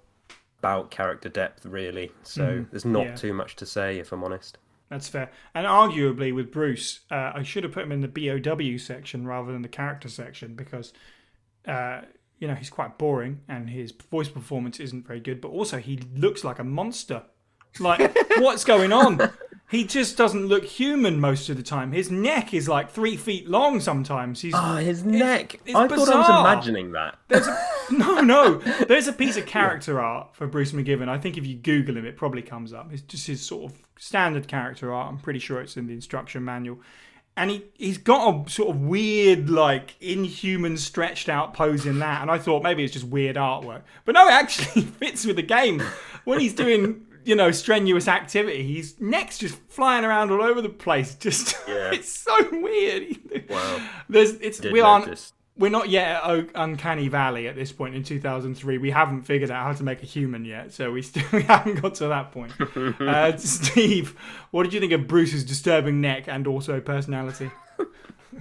about character depth, really. So there's not too much to say, if I'm honest. That's fair. And arguably with Bruce, I should have put him in the BOW section rather than the character section because, he's quite boring and his voice performance isn't very good, but also he looks like a monster. Like, what's going on? He just doesn't look human most of the time. His neck is like 3 feet long sometimes. His neck. It's I bizarre. thought I was imagining that. No. There's a piece of character art for Bruce McGivern. I think if you Google him, it probably comes up. It's just his sort of standard character art. I'm pretty sure it's in the instruction manual. And he's got a sort of weird, like, inhuman, stretched out pose in that. And I thought maybe it's just weird artwork. But no, it actually fits with the game. When he's doing, strenuous activity, his neck's just flying around all over the place. Just, it's so weird. Wow. We're not yet at Uncanny Valley at this point in 2003. We haven't figured out how to make a human yet, so we haven't got to that point. Steve, what did you think of Bruce's disturbing neck and also personality?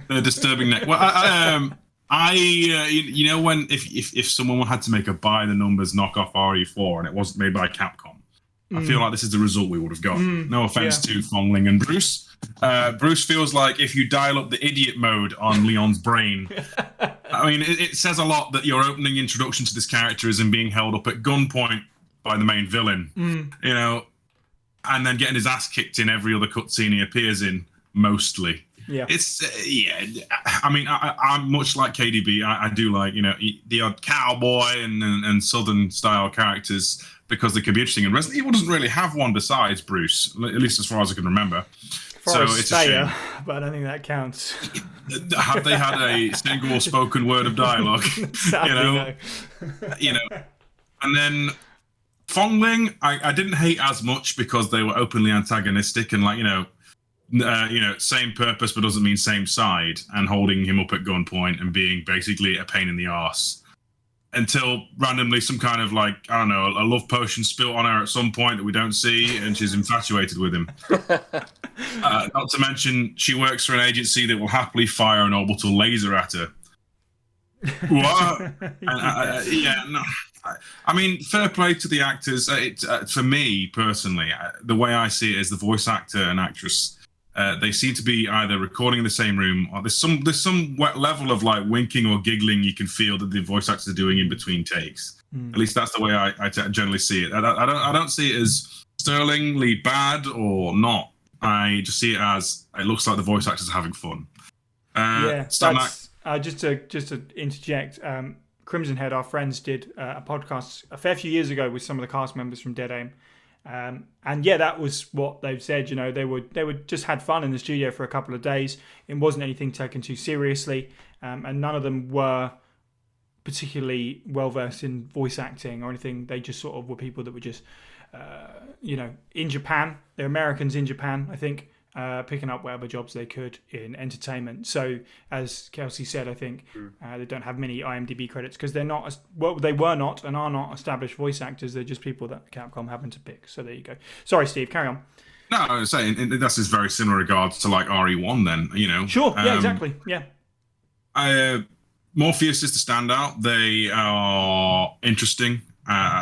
The disturbing neck. Well, when if someone had to make a by the numbers knockoff RE4 and it wasn't made by Capcom, I feel like this is the result we would have got. No offense to Fongling and Bruce. Bruce feels like if you dial up the idiot mode on Leon's brain, I mean, it says a lot that your opening introduction to this character is him being held up at gunpoint by the main villain, and then getting his ass kicked in every other cutscene he appears in, mostly. Yeah. It's, I mean, I'm much like KDB. I do like, the odd cowboy and southern style characters because they could be interesting. And Resident Evil doesn't really have one besides Bruce, at least as far as I can remember. So it's a shame. But I don't think that counts. Have they had a single spoken word of dialogue? Sadly, no. And then Fongling, I didn't hate as much because they were openly antagonistic and same purpose but doesn't mean same side, and holding him up at gunpoint and being basically a pain in the arse. Until randomly some kind of a love potion spilt on her at some point that we don't see, and she's infatuated with him. Not to mention, she works for an agency that will happily fire an orbital laser at her. What? I mean, fair play to the actors. For me personally, the way I see it is the voice actor and actress. They seem to be either recording in the same room, or there's some level of winking or giggling you can feel that the voice actors are doing in between takes. At least that's the way I generally see it. I don't see it as sterlingly bad or not. I just see it as it looks like the voice actors are having fun. Just to interject, Crimson Head, our friends, did a podcast a fair few years ago with some of the cast members from Dead Aim. That was what they've said. They were just had fun in the studio for a couple of days. It wasn't anything taken too seriously, and none of them were particularly well versed in voice acting or anything. They just sort of were people that were just, in Japan. They're Americans in Japan, I think, picking up whatever jobs they could in entertainment. So, as Kelsey said, I think they don't have many IMDb credits because they're not, they were not and are not established voice actors. They're just people that Capcom happened to pick. So there you go. Sorry, Steve, carry on. No, I was saying that's just very similar regards to like RE1 then, you know. Sure, yeah, exactly, yeah. Morpheus is the standout. They are interesting,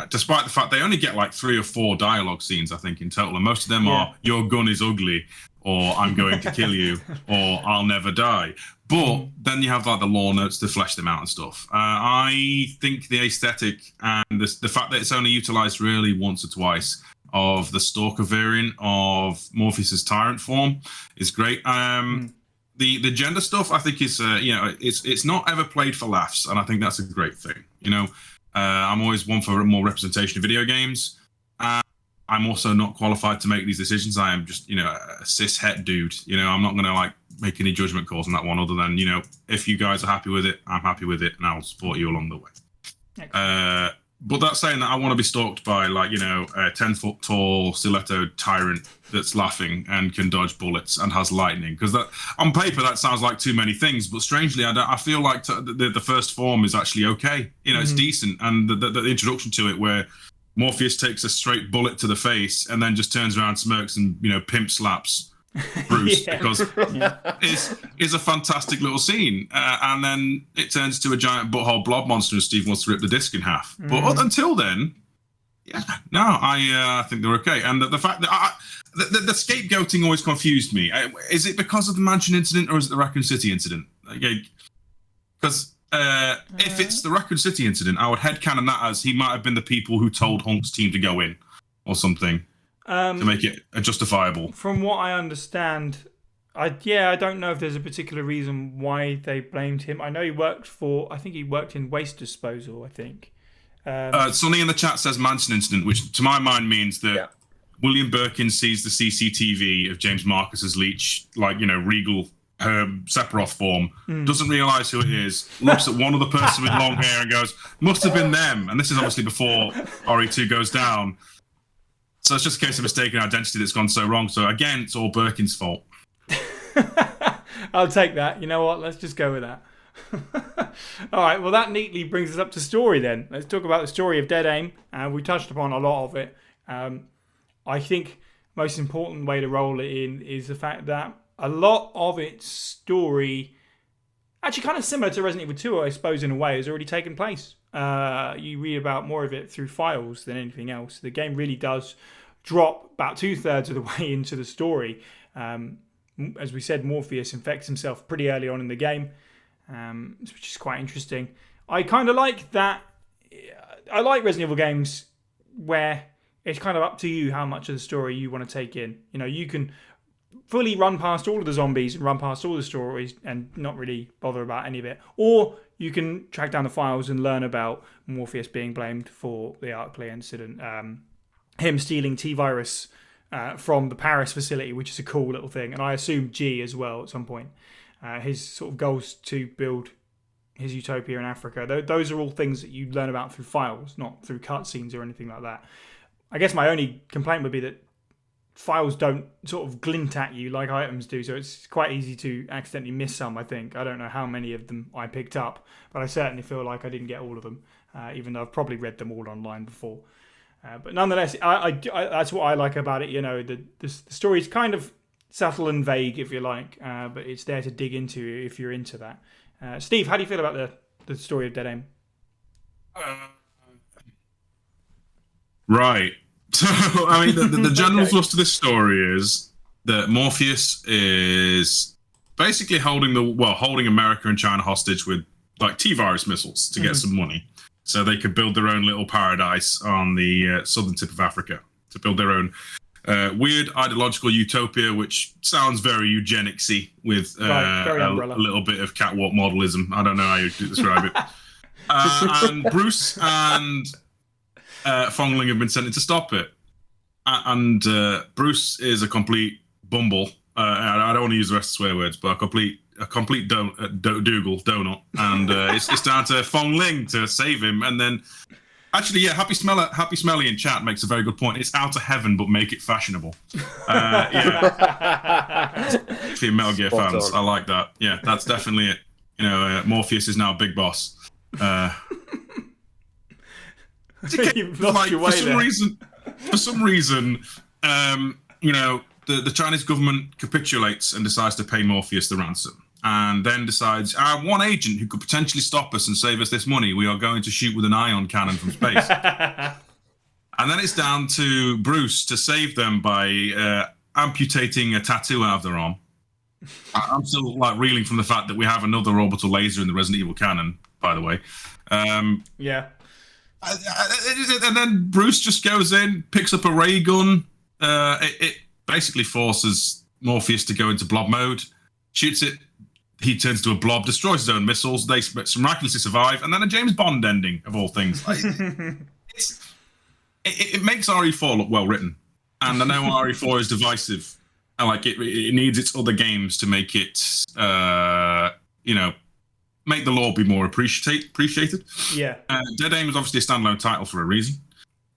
despite the fact they only get like 3 or 4 dialogue scenes, I think, in total. And most of them are, your gun is ugly, or I'm going to kill you, or I'll never die. But then you have like the lore notes to flesh them out and stuff. I think the aesthetic and the fact that it's only utilized really once or twice of the Stalker variant of Morpheus's tyrant form is great. The gender stuff, I think, is it's not ever played for laughs, and I think that's a great thing. You know, I'm always one for more representation of video games. I'm also not qualified to make these decisions. I am just, a cis het dude. You know, I'm not going to like make any judgment calls on that one, other than, if you guys are happy with it, I'm happy with it, and I'll support you along the way. But that's saying that I want to be stalked by, like, a 10-foot tall stiletto tyrant that's laughing and can dodge bullets and has lightning. Because that, on paper, that sounds like too many things. But strangely, I feel like the first form is actually okay. It's decent. And the introduction to it, where Morpheus takes a straight bullet to the face and then just turns around, smirks, and pimp slaps Bruce because is a fantastic little scene, and then it turns to a giant butthole blob monster and Steve wants to rip the disc in half. But until then, I think they're okay. And the fact that the scapegoating always confused me. Is it because of the mansion incident, or is it the Raccoon City incident? Because if it's the Raccoon City incident, I would headcanon that as he might have been the people who told Hunk's team to go in or something. To make it justifiable. From what I understand, I don't know if there's a particular reason why they blamed him. I know he worked in waste disposal, I think. Sonny in the chat says mansion incident, which to my mind means that William Birkin sees the CCTV of James Marcus's leech, like, regal Sephiroth form, doesn't realise who it is, looks at one other person with long hair and goes, must have been them. And this is obviously before RE2 goes down. So it's just a case of mistaken identity that's gone so wrong. So again, it's all Birkin's fault. I'll take that. You know what? Let's just go with that. All right. Well, that neatly brings us up to story then. Let's talk about the story of Dead Aim. We touched upon a lot of it. I think most important way to roll it in is the fact that a lot of its story, actually kind of similar to Resident Evil 2, I suppose, in a way, has already taken place. You read about more of it through files than anything else. The game really does drop about 2/3 of the way into the story. As we said, Morpheus infects himself pretty early on in the game, which is quite interesting. I kind of like that. I like Resident Evil games where it's kind of up to you how much of the story you want to take in. You can fully run past all of the zombies and run past all the stories and not really bother about any of it. Or you can track down the files and learn about Morpheus being blamed for the Arclay incident, him stealing T-Virus from the Paris facility, which is a cool little thing. And I assume G as well at some point. His sort of goals to build his utopia in Africa. Those are all things that you learn about through files, not through cutscenes or anything like that. I guess my only complaint would be that files don't sort of glint at you like items do, so it's quite easy to accidentally miss some, I think. I don't know how many of them I picked up, but I certainly feel like I didn't get all of them, even though I've probably read them all online before. But nonetheless, I that's what I like about it. The story is kind of subtle and vague, if you like, but it's there to dig into if you're into that. Steve, how do you feel about the story of Dead Aim? Right. So, I mean, the general thrust of this story is that Morpheus is basically holding America and China hostage with like T-virus missiles to get some money, so they could build their own little paradise on the southern tip of Africa, to build their own weird ideological utopia, which sounds very eugenicsy with a little bit of catwalk modelism. I don't know how you describe it. And Bruce and Fongling have been sent in to stop it, and Bruce is a complete bumble. I don't want to use the rest of the swear words, but a complete donut, and it's down to Fongling to save him. And then Actually, yeah, Happy Smelly in chat makes a very good point. It's out of heaven, but make it fashionable. Yeah. For your Metal Gear Spot fans, on. I like that. Yeah, that's definitely it. Morpheus is now big boss. You've lost your way For some reason, the Chinese government capitulates and decides to pay Morpheus the ransom. And then decides, one agent who could potentially stop us and save us this money, we are going to shoot with an ion cannon from space. And then it's down to Bruce to save them by amputating a tattoo out of their arm. I'm still reeling from the fact that we have another orbital laser in the Resident Evil canon, by the way. Yeah. And then Bruce just goes in, picks up a ray gun. It basically forces Morpheus to go into blob mode, shoots it. He turns to a blob, destroys his own missiles. They miraculously survive, and then a James Bond ending of all things. It makes RE4 look well written, and I know RE4 is divisive, and it needs its other games to make it, make the lore be more appreciated. Yeah. Dead Aim is obviously a standalone title for a reason.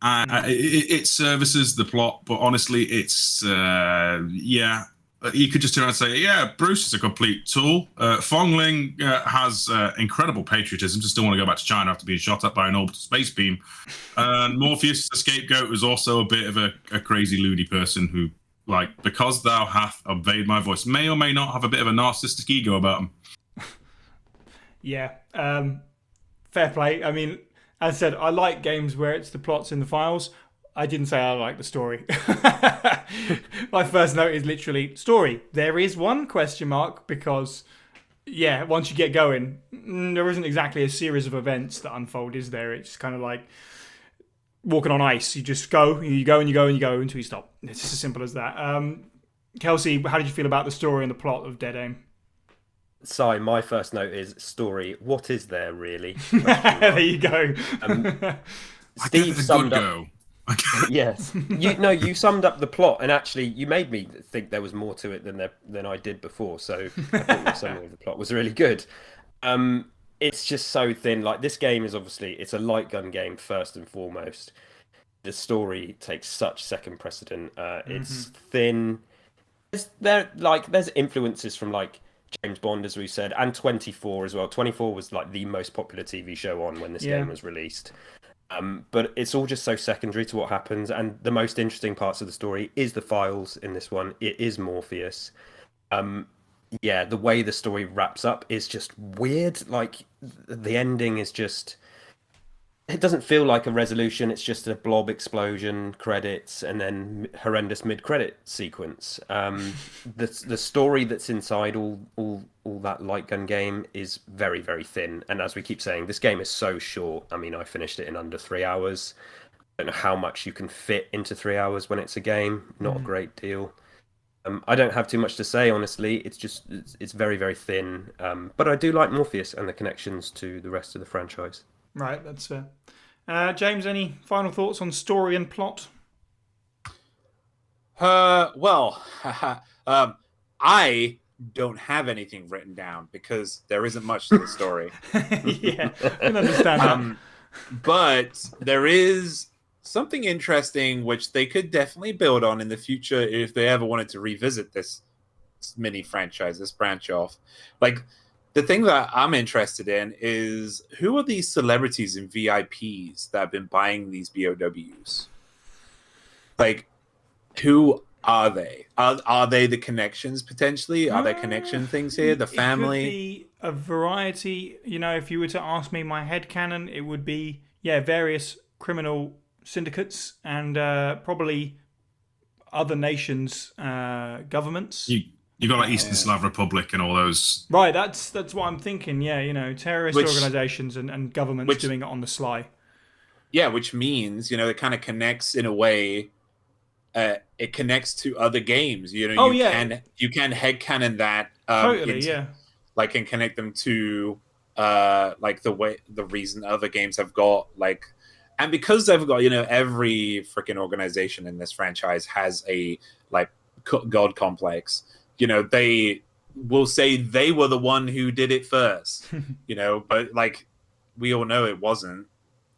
It services the plot, but honestly, it's you could just turn around and say, yeah, Bruce is a complete tool. Fong Ling has incredible patriotism to still want to go back to China after being shot at by an orbital space beam. And Morpheus, the scapegoat, was also a bit of a crazy loony person who, because thou hath obeyed my voice, may or may not have a bit of a narcissistic ego about him. Yeah. Fair play. I mean, as I said, I like games where it's the plots in the files. I didn't say I like the story. My first note is literally story. There is one question mark because, once you get going, there isn't exactly a series of events that unfold, is there? It's kind of like walking on ice. You just go, you go, and you go, and you go until you stop. It's just as simple as that. Kelsey, how did you feel about the story and the plot of Dead Aim? Si, my first note is story. What is there really? There you go. Steve summed up. Yes, you summed up the plot, and actually, you made me think there was more to it than I did before. So I think your summary of the plot was really good. It's just so thin. This game is it's a light gun game first and foremost. The story takes such second precedent. It's thin. There's influences from James Bond, as we said, and 24 as well. 24 was the most popular TV show on when this game was released. But it's all just so secondary to what happens, and the most interesting parts of the story is the files in this one. It is Morpheus. The way the story wraps up is just weird. The ending is just... It doesn't feel like a resolution. It's just a blob explosion, credits, and then horrendous mid-credit sequence. The story that's inside all that light gun game is very, very thin. And as we keep saying, this game is so short. I mean, I finished it in under 3 hours. I don't know how much you can fit into 3 hours when it's a game. Not a great deal. I don't have too much to say, honestly. It's very, very thin. But I do like Morpheus and the connections to the rest of the franchise. Right, that's fair. James, any final thoughts on story and plot? I don't have anything written down because there isn't much to the story. Yeah, I can understand that. But there is something interesting which they could definitely build on in the future if they ever wanted to revisit this mini franchise, this branch off. The thing that I'm interested in is who are these celebrities and VIPs that have been buying these BOWs? Who are they? Are they the connections potentially? Are there connection things here? The family? It could be a variety. If you were to ask me my headcanon, it would be, various criminal syndicates and probably other nations' governments. You got Eastern Slav Republic and all those. Right, that's what I'm thinking. Yeah, terrorist organizations and governments doing it on the sly. Yeah, which means it kind of connects in a way. It connects to other games. You can headcanon that. Totally, yeah. And connect them to the reason other games have got and because they've got every freaking organization in this franchise has a god complex. They will say they were the one who did it first, but we all know it wasn't.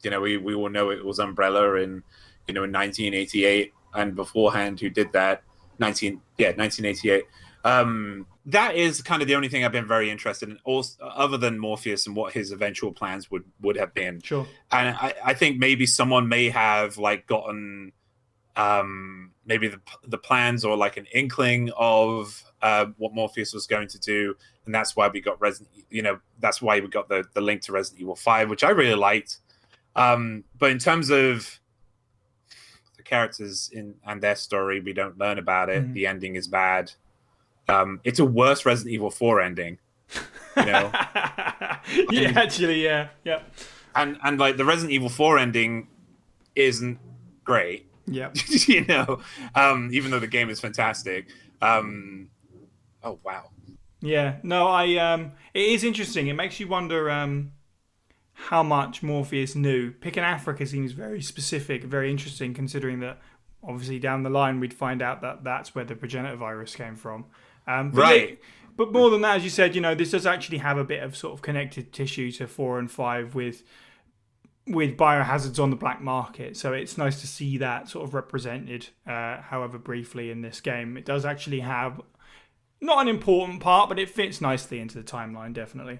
we all know it was Umbrella in 1988 and beforehand who did that 1988. That is kind of the only thing I've been very interested in, also, other than Morpheus and what his eventual plans would have been. Sure. And I think maybe someone may have like gotten maybe the plans or like an inkling of what Morpheus was going to do, and that's why we got that's why we got the link to Resident Evil 5, which I really liked. But in terms of the characters and their story, we don't learn about it. The ending is bad. It's a worse Resident Evil 4 ending. Yeah, And like the Resident Evil 4 ending isn't great. Yeah. Even though the game is fantastic. Oh wow. Yeah. No, it is interesting. It makes you wonder how much Morpheus knew. Picking Africa seems very specific, very interesting, considering that obviously down the line we'd find out that that's where the progenitor virus came from. Right. But more than that, as you said, this does actually have a bit of sort of connected tissue to 4 and 5 with biohazards on the black market. So it's nice to see that sort of represented, however briefly, in this game. It does actually have not an important part, but it fits nicely into the timeline, definitely.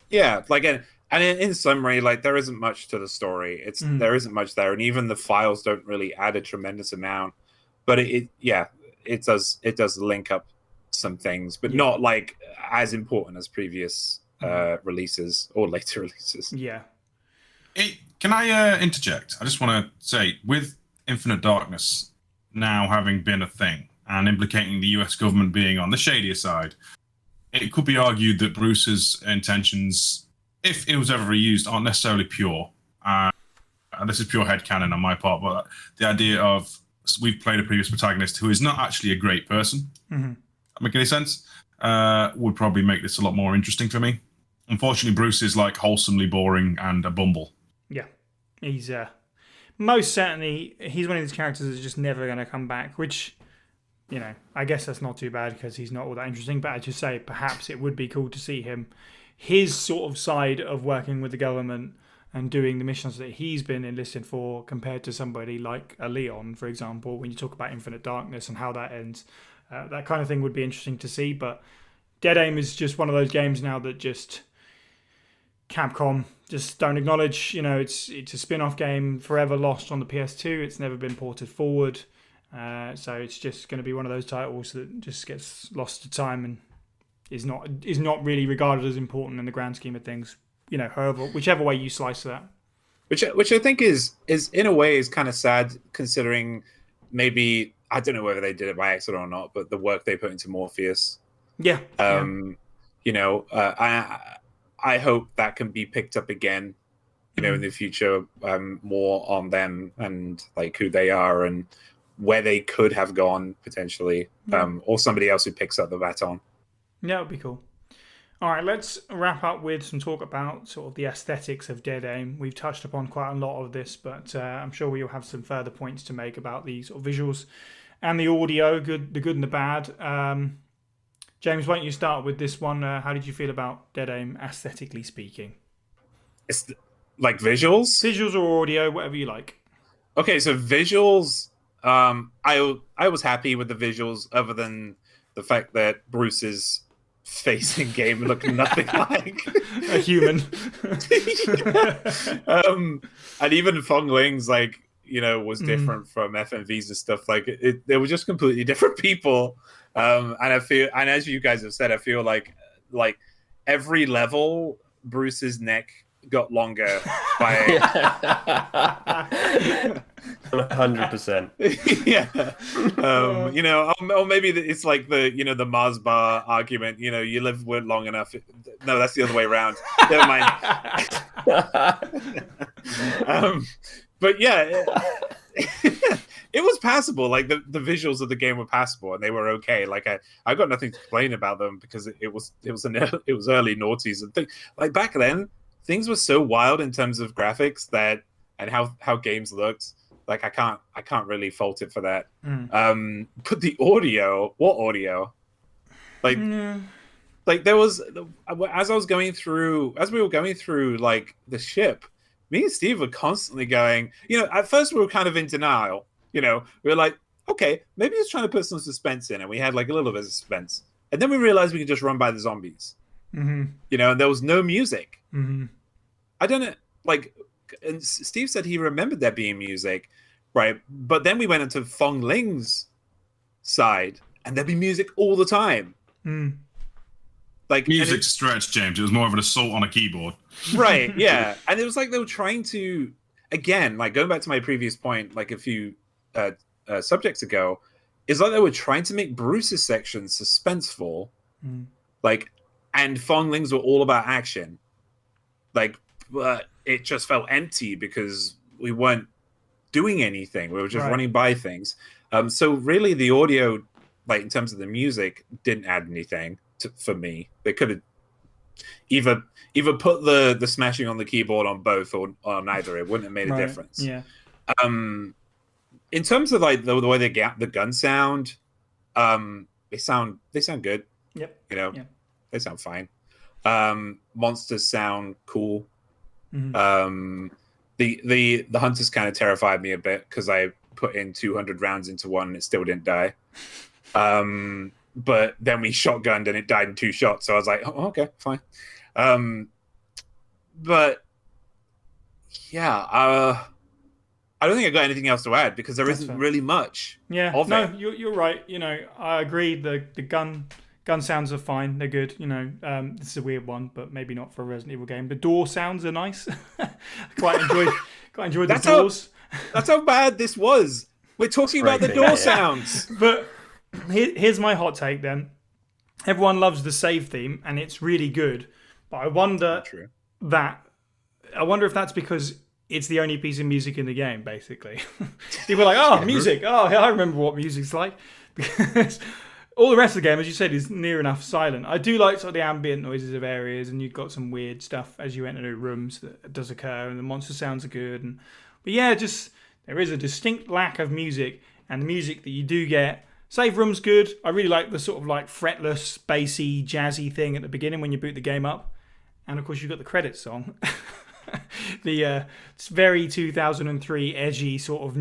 Yeah, like, and in summary, like, there isn't much to the story. There isn't much there, and even the files don't really add a tremendous amount. But it does link up some things, but not like as important as previous releases or later releases. Yeah. Can I interject? I just want to say, with Infinite Darkness now having been a thing and implicating the US government being on the shadier side, it could be argued that Bruce's intentions, if it was ever reused, aren't necessarily pure. And this is pure headcanon on my part, but the idea of we've played a previous protagonist who is not actually a great person, make any sense, would probably make this a lot more interesting for me. Unfortunately, Bruce is like wholesomely boring and a bumble. Yeah, he's most certainly he's one of these characters that's just never going to come back, which, I guess that's not too bad because he's not all that interesting. But as you say, perhaps it would be cool to see his sort of side of working with the government and doing the missions that he's been enlisted for, compared to somebody like a Leon, for example, when you talk about Infinite Darkness and how that ends. That kind of thing would be interesting to see. But Dead Aim is just one of those games now that just Capcom just don't acknowledge. It's a spin-off game, forever lost on the PS2. It's never been ported forward. So it's just going to be one of those titles that just gets lost to time and is not really regarded as important in the grand scheme of things. Whichever way you slice that. Which I think is in a way is kind of sad, considering maybe, I don't know whether they did it by accident or not, but the work they put into Morpheus. Yeah. I hope that can be picked up again, in the future, more on them and like who they are and where they could have gone potentially, or somebody else who picks up the baton. Yeah, it would be cool. All right, let's wrap up with some talk about sort of the aesthetics of Dead Aim. We've touched upon quite a lot of this, but I'm sure we'll have some further points to make about the sort of visuals and the audio, the good and the bad. James, why don't you start with this one? How did you feel about Dead Aim, aesthetically speaking? It's like visuals? Visuals or audio, whatever you like. Okay, so visuals, I was happy with the visuals, other than the fact that Bruce's face in game looked nothing like a human. And even Fong Ling's was different from FMVs and stuff. Like they were just completely different people. And I feel, and as you guys have said, I feel like every level, Bruce's neck got longer by 100%. Yeah. Or maybe it's like the Mars bar argument. You live with long enough. No, that's the other way around. Never mind. But yeah. It was passable. Like the visuals of the game were passable, and they were okay. Like I got nothing to complain about them, because it was early noughties and things. Like back then, things were so wild in terms of graphics and how games looked. Like I can't really fault it for that. But the audio, what audio? Like there was, as we were going through like the ship, me and Steve were constantly going, at first we were kind of in denial. We were like, okay, maybe it's trying to put some suspense in, and we had like a little bit of suspense. And then we realized we could just run by the zombies. Mm-hmm. And there was no music. Mm-hmm. I don't know, and Steve said he remembered there being music, right? But then we went into Fong Ling's side, and there'd be music all the time. Mm. Like music's stretched, James. It was more of an assault on a keyboard. Right, yeah. And it was like they were trying to, again, like going back to my previous point, like a few subjects ago, is like they were trying to make Bruce's section suspenseful, and Fong Ling's were all about action. But it just felt empty because we weren't doing anything. We were just running by things. So really the audio, like in terms of the music, didn't add anything for me. They could have either put the smashing on the keyboard on both or neither. It wouldn't have made a difference. Yeah. In terms of like the way the gun sound, they sound good. Yep. They sound fine. Monsters sound cool. Mm-hmm. The hunters kind of terrified me a bit because I put in 200 rounds into one and it still didn't die. But then we shotgunned and it died in 2 shots. So I was like, oh, okay, fine. But yeah, I don't think I got anything else to add because there isn't really much. Yeah, of it. You're right. I agree. The gun sounds are fine. They're good. This is a weird one, but maybe not for a Resident Evil game. The door sounds are nice. quite enjoyed the doors. That's how bad this was. We're talking about the door sounds. But here's my hot take then. Everyone loves the save theme, and it's really good. But I wonder if that's because it's the only piece of music in the game, basically. People are like, music. Oh, yeah, I remember what music's like. Because all the rest of the game, as you said, is near enough silent. I do like sort of the ambient noises of areas, and you've got some weird stuff as you enter new rooms that does occur, and the monster sounds are good. But yeah, just there is a distinct lack of music, and the music that you do get, save room's good. I really like the sort of like fretless, bassy, jazzy thing at the beginning when you boot the game up. And of course you've got the credits song. It's very 2003 edgy sort of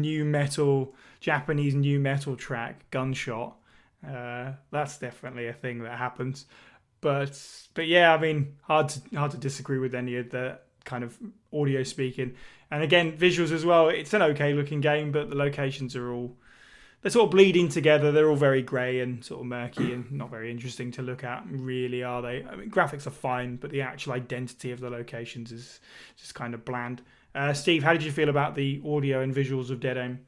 Japanese new metal track, Gunshot. That's definitely a thing that happens. But yeah, I mean, hard to disagree with any of the kind of audio speaking. And again, visuals as well. It's an okay looking game, but the locations are they're sort of bleeding together. They're all very grey and sort of murky and not very interesting to look at, really, are they? I mean, graphics are fine, but the actual identity of the locations is just kind of bland. Steve, how did you feel about the audio and visuals of Dead Aim?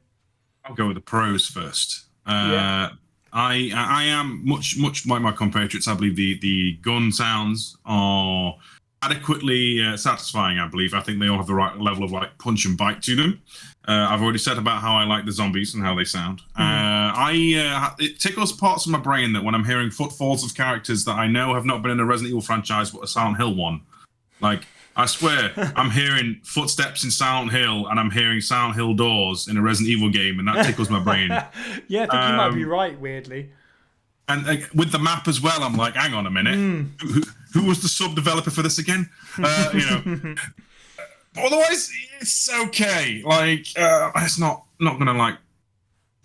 I'll go with the pros first. I am much like my compatriots. I believe the gun sounds are adequately satisfying. I believe. I think they all have the right level of like punch and bite to them. I've already said about how I like the zombies and how they sound. It tickles parts of my brain that when I'm hearing footfalls of characters that I know have not been in a Resident Evil franchise but a Silent Hill one. Like, I swear, I'm hearing footsteps in Silent Hill and I'm hearing Silent Hill doors in a Resident Evil game, and that tickles my brain. Yeah, I think you might be right, weirdly. And with the map as well, I'm like, hang on a minute. Who was the sub-developer for this again? Otherwise, it's okay. Like, it's not going to, like,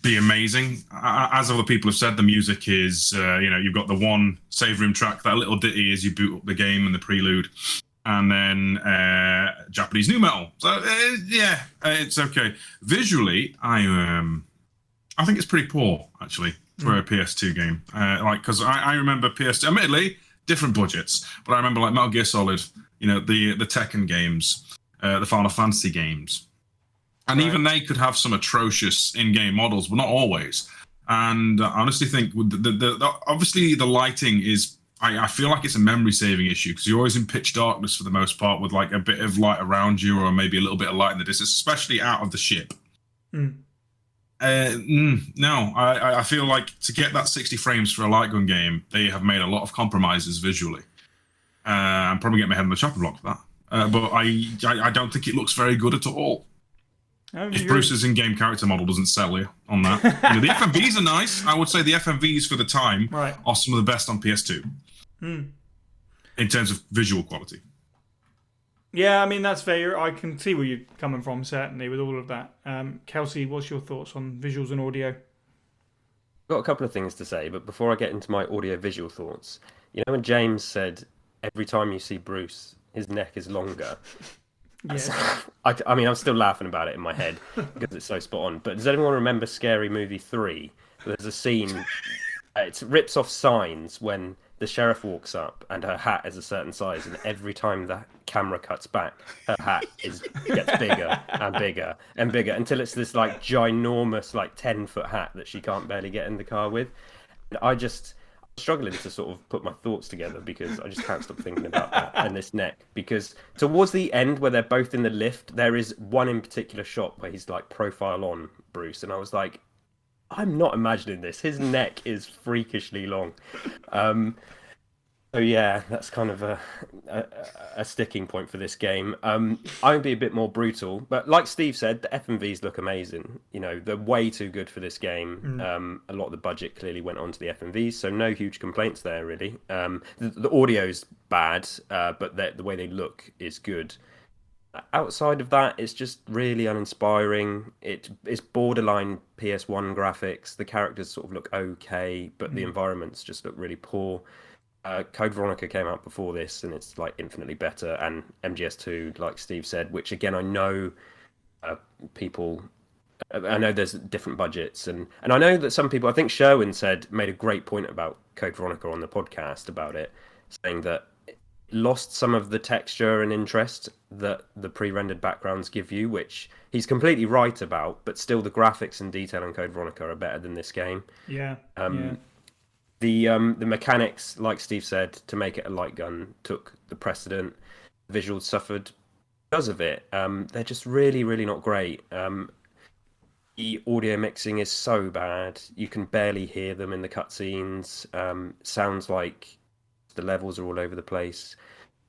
be amazing. As other people have said, the music is, you've got the one save room track, that little ditty as you boot up the game and the prelude, and then Japanese new metal. So, it's okay. Visually, I think it's pretty poor, actually, for a PS2 game. Because I remember PS2, admittedly, different budgets, but I remember, like, Metal Gear Solid, the Tekken games, the Final Fantasy games. And even they could have some atrocious in-game models, but not always. And I honestly think obviously the lighting is, I feel like it's a memory-saving issue because you're always in pitch darkness for the most part with like a bit of light around you or maybe a little bit of light in the distance, especially out of the ship. No, I feel like to get that 60 frames for a light gun game, they have made a lot of compromises visually. I'm probably getting my head on the chopping block for that. But I don't think it looks very good at all. If Bruce's in-game character model doesn't sell you on that. The FMVs are nice. I would say the FMVs for the time are some of the best on PS2 in terms of visual quality. Yeah, I mean, that's fair. I can see where you're coming from, certainly, with all of that. Kelsey, what's your thoughts on visuals and audio? Got a couple of things to say, but before I get into my audio-visual thoughts, you know when James said every time you see Bruce, his neck is longer. Yes. I mean, I'm still laughing about it in my head because it's so spot on. But does anyone remember Scary Movie 3? There's a scene, it rips off signs when the sheriff walks up and her hat is a certain size, and every time the camera cuts back, her hat gets bigger and bigger and bigger until it's this like ginormous, like 10-foot hat that she can't barely get in the car with. And I'm struggling to sort of put my thoughts together because I just can't stop thinking about that and this neck. Because towards the end, where they're both in the lift, there is one in particular shot where he's like profile on Bruce, and I was like, I'm not imagining this. His neck is freakishly long. So yeah, that's kind of a sticking point for this game. I'm going to be a bit more brutal, but like Steve said, the FMVs look amazing. You know, they're way too good for this game. A lot of the budget clearly went onto the FMVs, so no huge complaints there, really. The audio's bad, but the way they look is good. Outside of that, it's just really uninspiring. It's borderline PS1 graphics. The characters sort of look okay, but the environments just look really poor. Code Veronica came out before this, and it's like infinitely better. And MGS2, like Steve said, which again I know people. I know there's different budgets, and I know that some people. I think Sherwin made a great point about Code Veronica on the podcast about it, saying that lost some of the texture and interest that the pre-rendered backgrounds give you, which he's completely right about, but still the graphics and detail in Code Veronica are better than this game. Yeah. The mechanics, like Steve said, to make it a light gun took the precedent. Visuals suffered because of it. They're just really, really not great. The audio mixing is so bad. You can barely hear them in the cutscenes. Sounds like the levels are all over the place.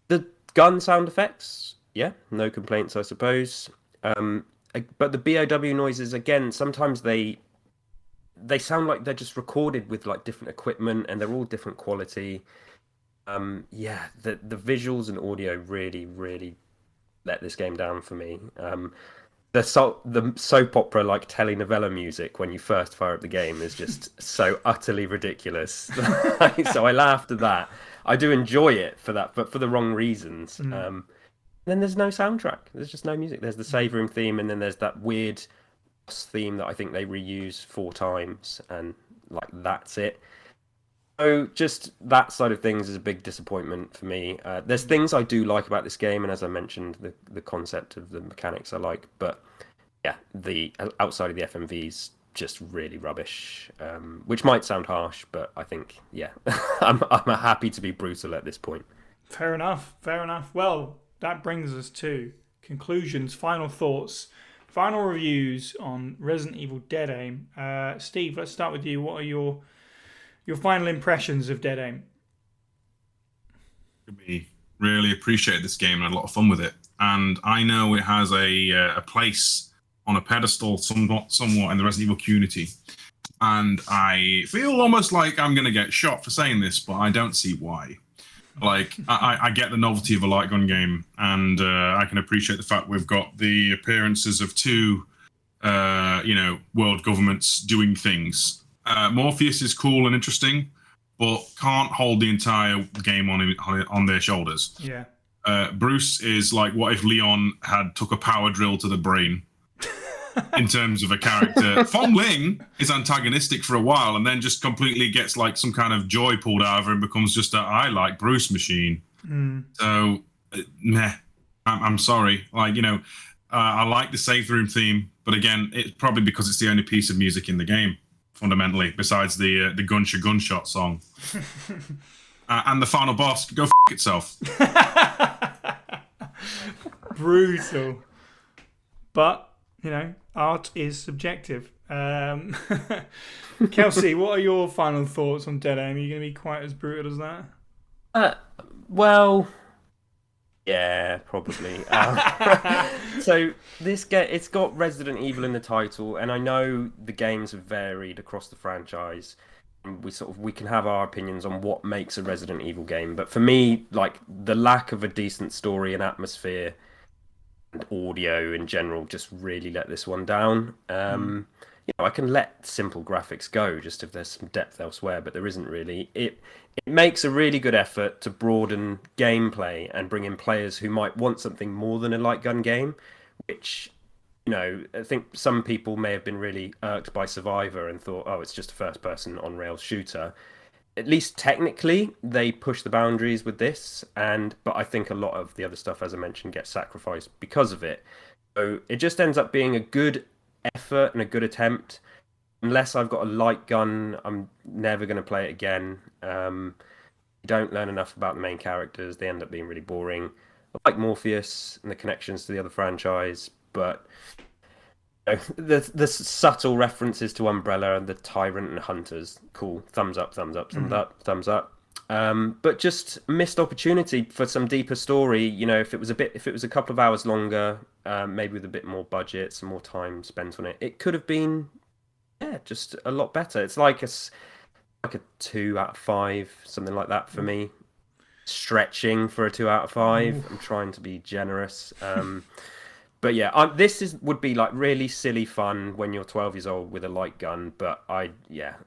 The gun sound effects, yeah, no complaints, I suppose. But the BOW noises, again, sometimes they sound like they're just recorded with like different equipment, and they're all different quality. The visuals and audio really, really let this game down for me. The soap opera like telenovela music when you first fire up the game is just so utterly ridiculous. So I laughed at that. I do enjoy it for that, but for the wrong reasons. Then there's no soundtrack. There's just no music. There's the save room theme, and then there's that weird theme that I think they reuse 4 times, and like that's it. So just that side of things is a big disappointment for me. There's things I do like about this game, and as I mentioned, the concept of the mechanics I like, but yeah, the outside of the FMVs just really rubbish, which might sound harsh, but I think I'm happy to be brutal at this point. Fair enough. Well, that brings us to conclusions, final thoughts, final reviews on Resident Evil Dead Aim. Steve, let's start with you. What are your final impressions of Dead Aim? We really appreciate this game and had a lot of fun with it, and I know it has a place on a pedestal somewhat in the Resident Evil community, and I feel almost like I'm going to get shot for saying this, but I don't see why. Like, I get the novelty of a light gun game, and I can appreciate the fact we've got the appearances of 2 world governments doing things. Morpheus is cool and interesting, but can't hold the entire game on their shoulders. Yeah. Bruce is like, what if Leon had took a power drill to the brain? In terms of a character, Fong Ling is antagonistic for a while, and then just completely gets like some kind of joy pulled out of her and becomes just a I like Bruce machine. So, meh. I'm sorry. Like, I like the save room theme, but again, it's probably because it's the only piece of music in the game, fundamentally, besides the gunshot song. And the final boss go f itself. Brutal. But art is subjective. Kelsey, what are your final thoughts on Dead Aim? Are you going to be quite as brutal as that? Well, yeah, probably. So this game, it's got Resident Evil in the title, and I know the games have varied across the franchise. we can have our opinions on what makes a Resident Evil game, but for me, like the lack of a decent story and atmosphere and audio in general just really let this one down. I can let simple graphics go just if there's some depth elsewhere, but there isn't really. It makes a really good effort to broaden gameplay and bring in players who might want something more than a light gun game, which I think some people may have been really irked by Survivor and thought, oh, it's just a first-person on-rails shooter. At least technically, they push the boundaries with this, but I think a lot of the other stuff, as I mentioned, gets sacrificed because of it. So it just ends up being a good effort and a good attempt. Unless I've got a light gun, I'm never going to play it again. You don't learn enough about the main characters. They end up being really boring. I like Morpheus and the connections to the other franchise, but the subtle references to Umbrella and the Tyrant and Hunters, cool. Thumbs up, thumbs up, thumbs up, thumbs up. But just missed opportunity for some deeper story. If it was a couple of hours longer, maybe with a bit more budget, some more time spent on it, it could have been, just a lot better. It's like a 2 out of 5, something like that for me. Stretching for a 2 out of 5. I'm trying to be generous. But yeah, this would be like really silly fun when you're 12 years old with a light gun. But I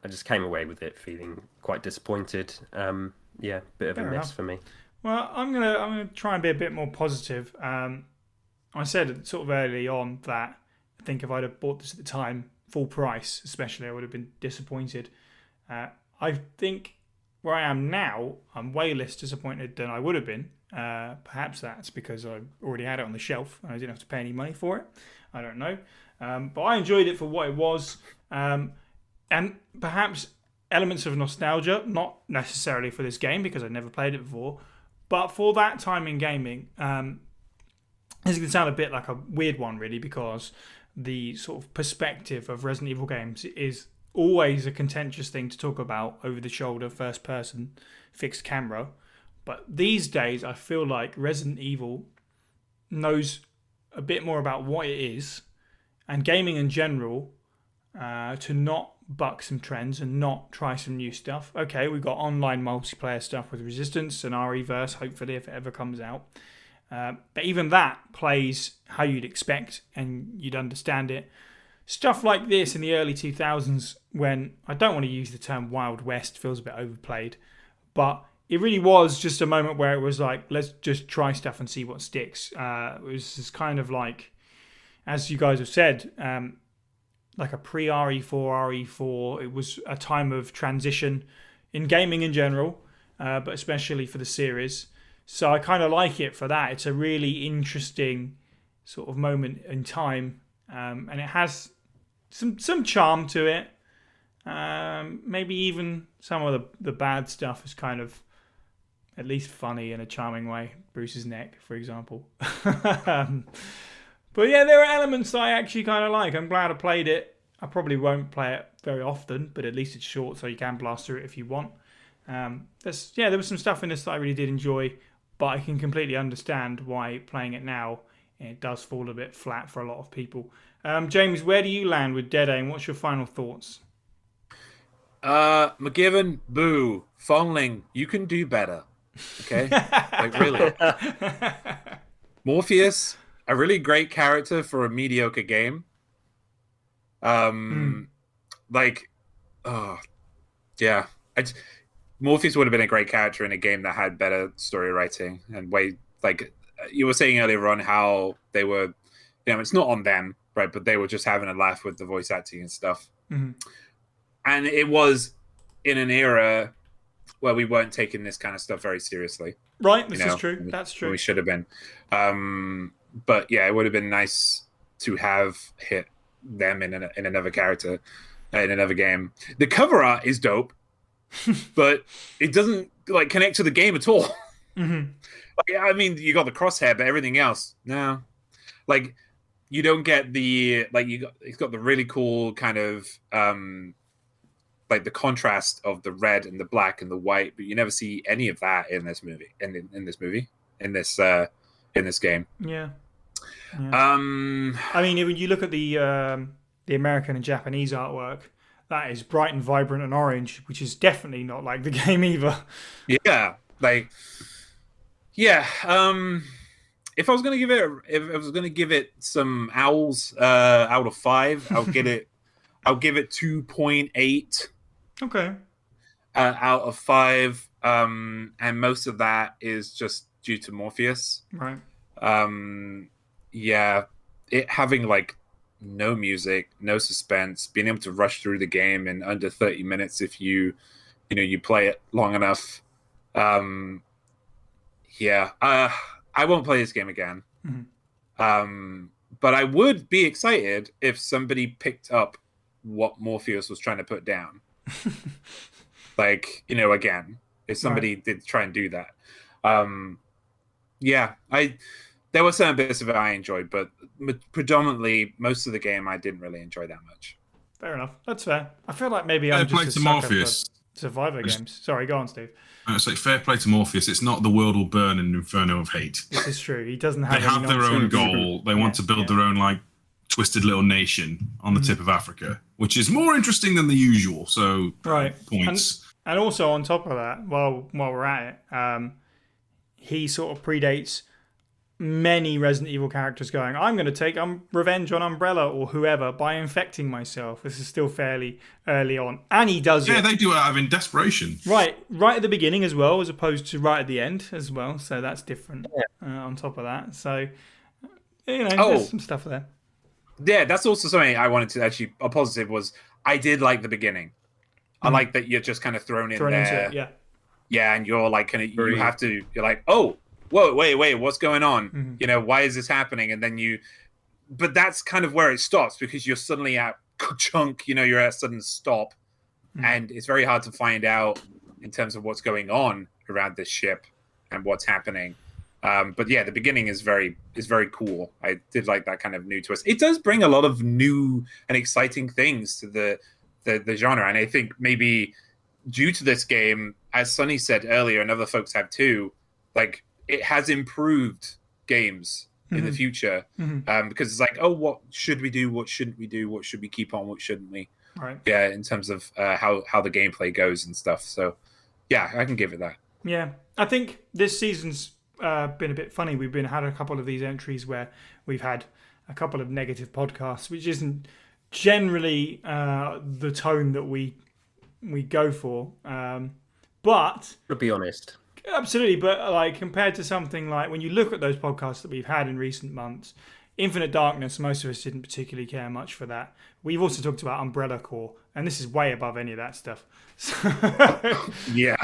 just came away with it feeling quite disappointed. Bit of a miss for me. Well, I'm gonna try and be a bit more positive. I said sort of early on that I think if I'd have bought this at the time, full price, especially, I would have been disappointed. I think where I am now, I'm way less disappointed than I would have been. Perhaps that's because I already had it on the shelf and I didn't have to pay any money for it. I don't know. But I enjoyed it for what it was. And perhaps elements of nostalgia, not necessarily for this game because I'd never played it before, but for that time in gaming. This can sound a bit like a weird one, really, because the sort of perspective of Resident Evil games is always a contentious thing to talk about, over the shoulder, first person, fixed camera. But these days, I feel like Resident Evil knows a bit more about what it is, and gaming in general, to not buck some trends and not try some new stuff. Okay, we've got online multiplayer stuff with Resistance and RE-verse, hopefully, if it ever comes out. But even that plays how you'd expect and you'd understand it. Stuff like this in the early 2000s, when I don't want to use the term Wild West, feels a bit overplayed, but it really was just a moment where it was like, let's just try stuff and see what sticks. It was just kind of like, as you guys have said, like a pre-RE4, RE4. It was a time of transition in gaming in general, but especially for the series. So I kind of like it for that. It's a really interesting sort of moment in time, and it has some charm to it. Maybe even some of the bad stuff is kind of at least funny in a charming way. Bruce's neck, for example. But yeah, there are elements that I actually kind of like. I'm glad I played it. I probably won't play it very often, but at least it's short, so you can blast through it if you want. There was some stuff in this that I really did enjoy, but I can completely understand why playing it now, it does fall a bit flat for a lot of people. James, where do you land with Dead Aim? What's your final thoughts? McGivern, boo. Fongling, you can do better. Okay? Like, really. Morpheus, a really great character for a mediocre game. Morpheus would have been a great character in a game that had better story writing and like you were saying earlier on, how they were, it's not on them, right? But they were just having a laugh with the voice acting and stuff. Mm-hmm. And it was in an era where we weren't taking this kind of stuff very seriously. Right, this is true. That's true. We should have been. But yeah, it would have been nice to have hit them in another character, in another game. The cover art is dope, but it doesn't like connect to the game at all. Mm-hmm. Like, I mean, you got the crosshair, but everything else, no. Like, you don't get the it's got the really cool kind of like the contrast of the red and the black and the white, but you never see any of that in this movie. In this game. Yeah. I mean, when you look at the American and Japanese artwork, that is bright and vibrant and orange, which is definitely not like the game either. Yeah, like, yeah. If I was gonna give it some owls out of 5, I'll give it 2.8 Okay. out of 5. And most of that is just due to Morpheus. Right. Yeah, it having like no music, no suspense, being able to rush through the game in under 30 minutes if you play it long enough. Yeah, I won't play this game again. Mm-hmm. But I would be excited if somebody picked up what Morpheus was trying to put down. Like, again, if somebody did try and do that. Yeah, there were certain bits of it I enjoyed, but predominantly most of the game I didn't really enjoy that much. Fair enough. That's fair. I feel like maybe I'm Fair play just a to sucker Morpheus. for Survivor games. Sorry, go on, Steve. It's like fair play to Morpheus. It's not the world will burn in Inferno of Hate. This is true. He doesn't have They have their own goal. They want to build their own like twisted little nation on the tip of Africa, which is more interesting than the usual. So points. And also on top of that, while we're at it, he sort of predates many Resident Evil characters going, I'm going to take revenge on Umbrella or whoever by infecting myself. This is still fairly early on. And he does it. Yeah, they do it out of desperation. Right at the beginning as well, as opposed to right at the end as well. So that's different on top of that. So, there's some stuff there. Yeah, that's also something I wanted to actually, a positive was, I did like the beginning. I like that you're just kind of thrown in there. Into it, yeah. Yeah, and you're like, you're like, oh, whoa, wait, what's going on? Mm-hmm. Why is this happening? And then but that's kind of where it stops because you're suddenly at chunk, you're at a sudden stop. Mm-hmm. And it's very hard to find out in terms of what's going on around this ship and what's happening. But yeah, the beginning is very cool. I did like that kind of new twist. It does bring a lot of new and exciting things to the genre. And I think maybe due to this game, as Sonny said earlier, and other folks have too, like, it has improved games in the future because it's like, oh, what should we do? What shouldn't we do? What should we keep on? What shouldn't we? Right. Yeah, in terms of how the gameplay goes and stuff. So, yeah, I can give it that. Yeah, I think this season's been a bit funny. We've had a couple of these entries where we've had a couple of negative podcasts, which isn't generally the tone that we go for. But To be honest. Absolutely, but like compared to something like when you look at those podcasts that we've had in recent months, Infinite Darkness, most of us didn't particularly care much for that. We've also talked about Umbrella Corps, and this is way above any of that stuff. So Yeah.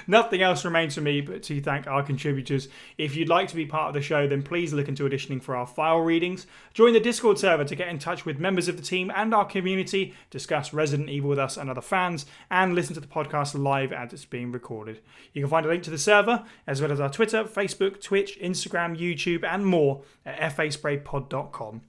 nothing else remains for me but to thank our contributors. If you'd like to be part of the show, then please look into auditioning for our file readings. Join the Discord server to get in touch with members of the team and our community, discuss Resident Evil with us and other fans, and listen to the podcast live as it's being recorded. You can find a link to the server, as well as our Twitter, Facebook, Twitch, Instagram, YouTube, and more at faspraypod.com.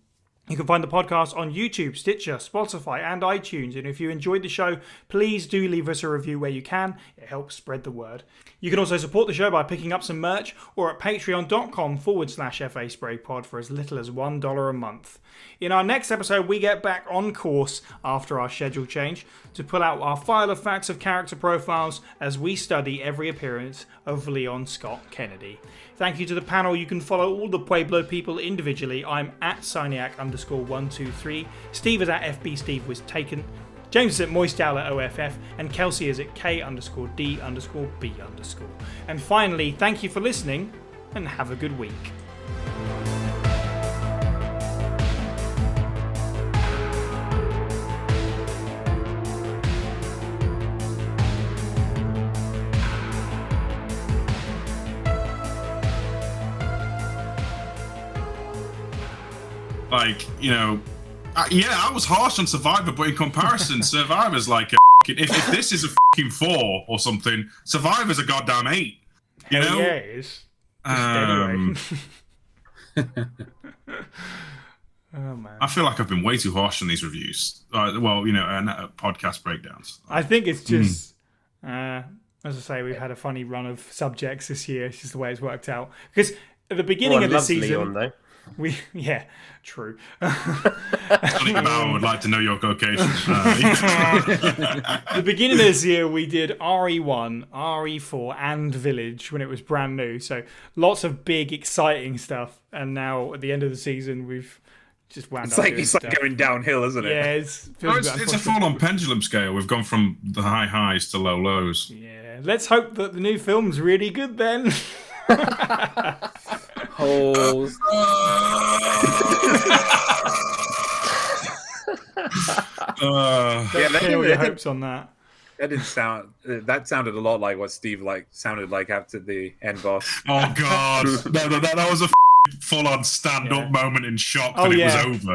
You can find the podcast on YouTube, Stitcher, Spotify, and iTunes. And if you enjoyed the show, please do leave us a review where you can. It helps spread the word. You can also support the show by picking up some merch or at patreon.com/FASprayPod for as little as $1 a month. In our next episode, we get back on course after our schedule change to pull out our file of facts of character profiles as we study every appearance of Leon Scott Kennedy. Thank you to the panel. You can follow all the Pueblo people individually. I'm at Cyniac_123. Steve is at FBSteveWasTaken. James is at MoistOwl@OFF. And Kelsey is at K_D_B_. And finally, thank you for listening and have a good week. Like, I was harsh on Survivor, but in comparison, Survivor's like if this is a fucking 4 or something, Survivor's a goddamn 8. You know? Yeah, it is. Anyway. Oh man. I feel like I've been way too harsh on these reviews. Podcast breakdowns. I think it's just, as I say, we've had a funny run of subjects this year. It's just the way it's worked out. Because at the beginning of the season, Leon, though. Yeah, true. Sonny Bauer would like to know your location. The beginning of this year, we did RE1, RE4, and Village when it was brand new. So lots of big, exciting stuff. And now at the end of the season, we've just wound up. It's like going downhill, isn't it? Yeah, it's a full-on pendulum scale. We've gone from the high highs to low lows. Yeah, let's hope that the new film's really good then. Holes. Don't kill your hopes on that. That didn't sound. That sounded a lot like what Steve sounded like after the end boss. Oh God, that was a full-on stand-up moment in shock that it was over.